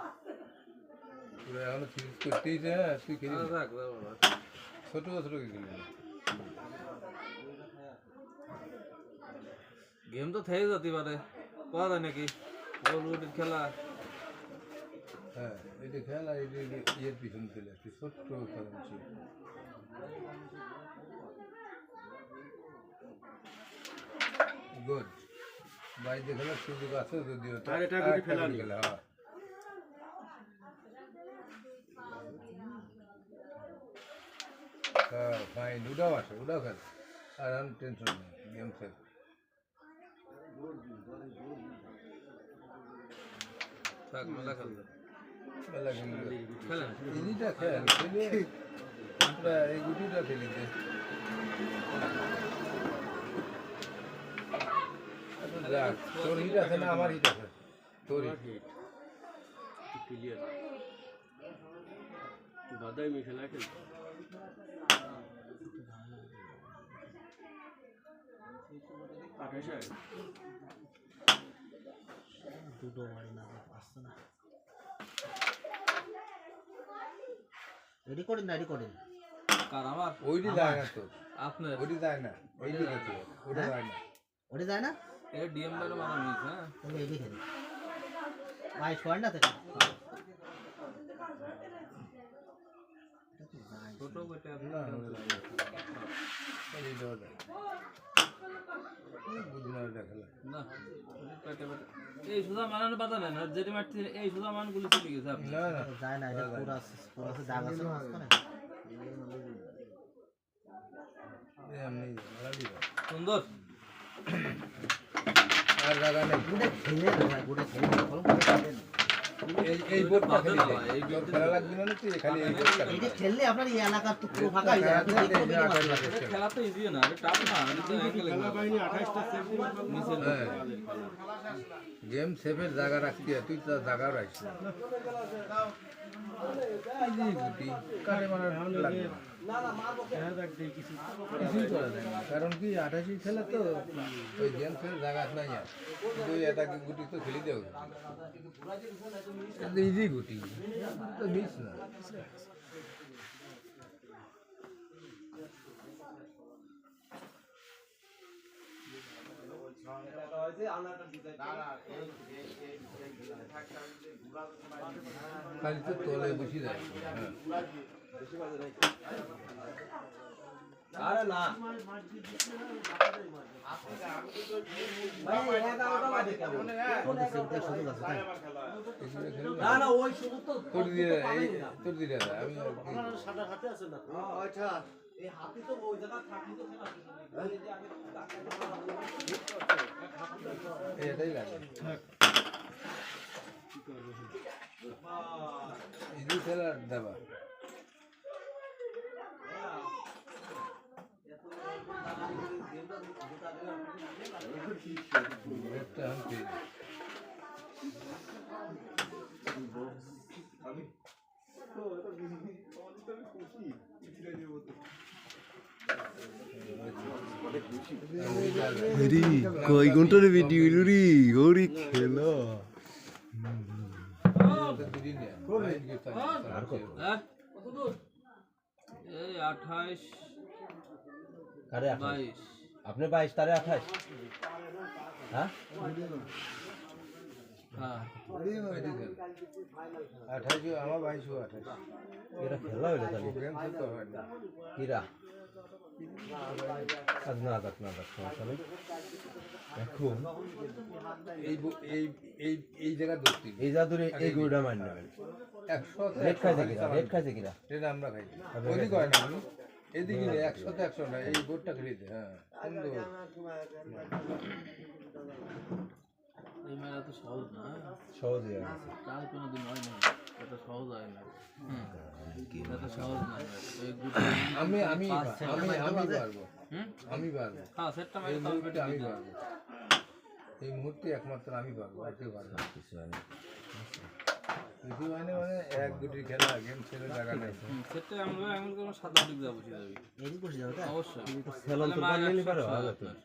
C: পুরো এখন সিরিজ করতেই যা তুই খেলি
E: থাক যাবো না।
C: ছোট ছোট কি খেলি
E: গেম তো থেকে যেতে পারে পাওয়া যায় নাকি বলিউডের খেলা
C: হ্যাঁ এটা খেলা এটা ইয়ের পিছন চলে আসছে ছোট্ট কারণ ছিল গুড বাইরে খেলার সুযোগ আছে যদিও
D: আর এটা গুটি ফেলা নেই।
C: খেলা হ্যাঁ ফাইন উঠাও আসে উঠাও খেলে আর আমি টেনশন নেই গেম খেল
E: থাক মেলা খেলবে
C: মেলা গেম
E: খেলেন
C: ইজিটা খেল খেলে আমরা এই গুটিটা খেলিতে যাক তোর হিট আছে না আমার হিট আছে তোর হিট
D: ক্লিয়ার বাদাই মি খেলা খেল
B: দুটো বাড়ি না আসছে না রেডি করেন না রেডি করেন
E: কার আমার
C: ওইটি যায় না তোর
E: আপনার
C: ওইটি যায় না ওইটি গেছে ওটা যায় না
B: ওটা যায় না
E: এটা ডিএম বাইরে মারা মিস হ্যাঁ
B: তাহলে এডি খেলে ভাই শোয়ার না থেকে
E: ছোট বইটা
C: না ওইটি দেওয়া যায় বুঝি না ওইটা খেলা
E: না পেটে পেটে এই সুদা মানানো বাধা নেই না যেটা মারছে এই সুদা মানগুলো চলে গেছে আপনি
C: না না
B: যায় না এটা পুরো পুরো দাগ আছে না মাঝখানে
C: এমনি খেলা দিবা
E: সুন্দর
C: আর জায়গা নেই
B: গুড়ে খেলে না ভাই গুড়ে খেলে ফল করে খেলেন
C: এই বোর্ডটা
E: বাদে
C: খেলি
E: না ভাই, এই
C: তোর খেলা লাগবে না তুই খালি এই বোর্ডটা
B: এই যে খেললে আপনার এই এলাকার তো পুরো ফাঁকা হয়ে যায় আপনি যে কোনো দিকে মারতে পারবেন।
E: এটা খেলা তো ইজি না এটা টাফ না এটা তো অ্যাঙ্গেল
D: খেলা পাইনি 28টা সেভ
E: মিসেল
C: গেম সেভের জায়গা রাখতে হয়, তুই তো জায়গা রাখিস না। এই যে গুটি, কারে মারার লাগবে না। কিছুই করা যায় না। কারণ কি 88 খেলা তো ওই গেম খেলার জায়গা নাই আর কিন্তু ওই এটা গুটি তো খেলি দেও ইজি গুটি তো মিস না খালি তো তলে বসে যায়
A: আরে না
B: আমাদের সেন্টার সুযোগ আছে তাই
A: না না ওই শুধু তো
C: তোর দিয়ে তোর দিয়ে আমি
A: সাদা হাতে আছে না আচ্ছা এই হাতি তো ওই জায়গা থাকি তো খেলা এই যে আমি
C: এটাই লাগে ইজি খেলার দেবা একটা আমি
A: কই ঘন্টার ভিডিও রে ওরে খেলা
C: আর কত
E: কত দূর এই 28
A: আরে
E: 22
A: আপনি 22 তারে 28 হ্যাঁ
E: হ্যাঁ
C: 28 আমার 22 28
A: এরা খেলা হইলো তাহলে
C: গেম খেলতে হয় না
A: কিরা আজ না যাক সমস্যা নেই এখন
C: এই এই এই এই জায়গা দোস্তি
A: এই জাদুরে এই গরুটা মার নেবেন
C: 100
A: রেড খাইছে কিরা
C: এটা আমরা খাই ওদিকে হয় না আমি এদিকে 100 তে 100 না এই বোর্ডটা খেলি দে হ্যাঁ সুন্দর
E: এই মেলা তো সহজ না
A: সহজে আছে
E: কাল কোনোদিন হয় না এটা সহজ হয় না এটা সহজ না এই গুটি
C: আমি আমি আমি পারবো আমি পারবো
E: হ্যাঁ সেটটা
C: এই
E: মেরে তাও
C: মুহূর্তে আমি পারবো এই মুহূর্তে একমাত্র আমি পারবো আর কেউ পারবে না
A: কিছু হয় না
C: বেশি মানে এক গুটির খেলা গেম ছেড়ে জায়গা নেই
E: সেটা আমরা এমন কোনো সাদা দিক যা বসে যাবে
B: এদিক বসে যাবে তাই
E: অবশ্যই
A: সেলন তো
E: তাহলে
A: পারলেই
E: মার
A: পারো
E: 100
A: ভালো তো
E: আপনার।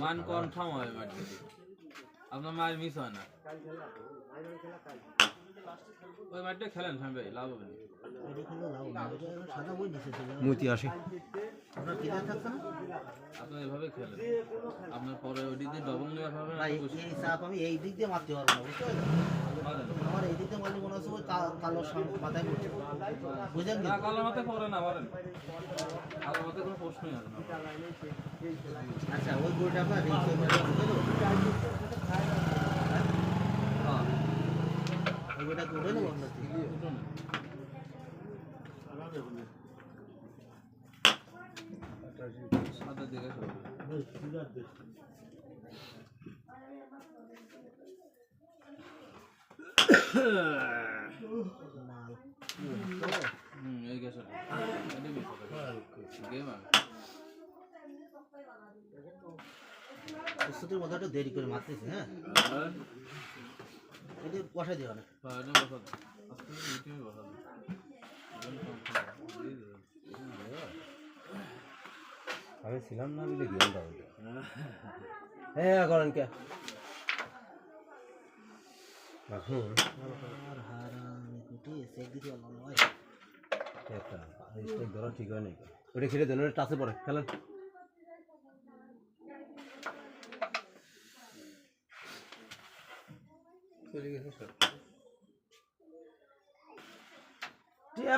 E: মান কনফার্ম হয় মাঠ থেকে আপনার মায়ের মিস হয় না ওই মাঠটা খেলেন হ্যাঁ ভাই লাভ হবে না
B: এদিক হলো লাভ না এটা সাদা বই নিচে চলে যাবে
A: মুতি আসে
B: আপনার ক্লিয়ার থাকছে না
E: আপনি এভাবে খেলেন আপনার পরে ওই দিক দিয়ে ডবল নেওয়া হবে
B: ভাই এই চাপ আমি এই দিক দিয়ে মারতে পারবো না বুঝতে পারছেন আমার এই দিক দিয়ে মারলে মনে হচ্ছে ওই কালো মাথায় পড়ছে বুঝলেন কি
E: না কালো মাথায় পড়ে না পারেন কালো মাথায় কোনো প্রশ্নই আসে না
B: আচ্ছা ওই বইটা আপনার রিক্সে করে ঢুকে দেবো
E: হ্যাঁ
B: ওই বইটা কি উঠে নেবো আপনার থেকে?
E: উঠুন। সাদা দিকে চলবে
B: মাল
E: এই গেছে গেম আর
B: প্রস্তুতির মধ্যে একটু দেরি করে মারতেছি হ্যাঁ এটা বসাই দিও না
E: বাইরে বসা আজকে ইউটিউবে বসা
A: আমি ছিলাম না বলে গেম দাও হ্যাঁ করেন কে এখন
B: আর হারামি কুটি সেক দিতে পারলাম না ভাই
A: একটা স্টেক ধরা ঠিক হয় নাই ওটা খেলে দেন ওটা টাচে পড়ে খেলেন
C: চলে গেছে সব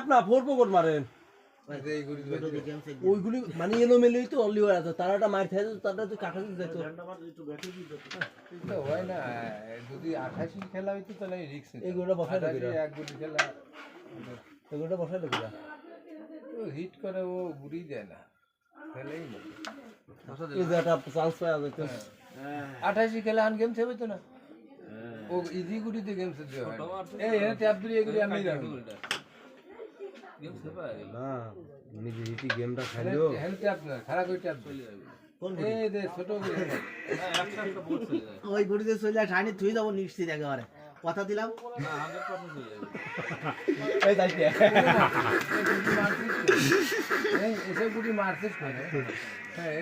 A: আপনার ফোর পকট মারেন
C: এই গুটি
B: দুটো দিকে আমি সেক
A: ওইগুলি মানে এলোমেলোই তো অলি হয়ে আছে তারাটা মার থাকে তারা তো কাটা যেত
C: তো হয় না যদি 88 খেলা হইতো তাহলে রিস্ক নিত
A: এইগুলো বসাই দেবে
C: এক গুটি খেলা
A: এগুলোটা বসাই দেবে
C: ও হিট করে ও গুড়ি দেয় না খেলেই না
A: এই যে একটা চান্স পাওয়া যেত
C: 88 খেলা আন গেম সেবে তো না ও ইজি গুটিতে গেম সেবে হয় এই এনে ট্যাপ দিয়ে এগুলি আমি জানি
E: গেম সেবা গেল
A: না নিজে হিটি গেমটা খেলেও
C: হ্যান্ড ট্যাপ না খারাপ ওই ট্যাপ
E: চলে যাবে
B: কোন
C: এই দে ছোট গুলি
E: একটা একটা বোর্ড চলে যায়
B: ওই গুটিতে চলে যায় ঠাইনি থুই যাবো নিশ্চিত একেবারে কথা দিলাম
E: না 100% চলে যাবে
A: এই যাইতে
C: এই এসব গুটি মারছিস করে হ্যাঁ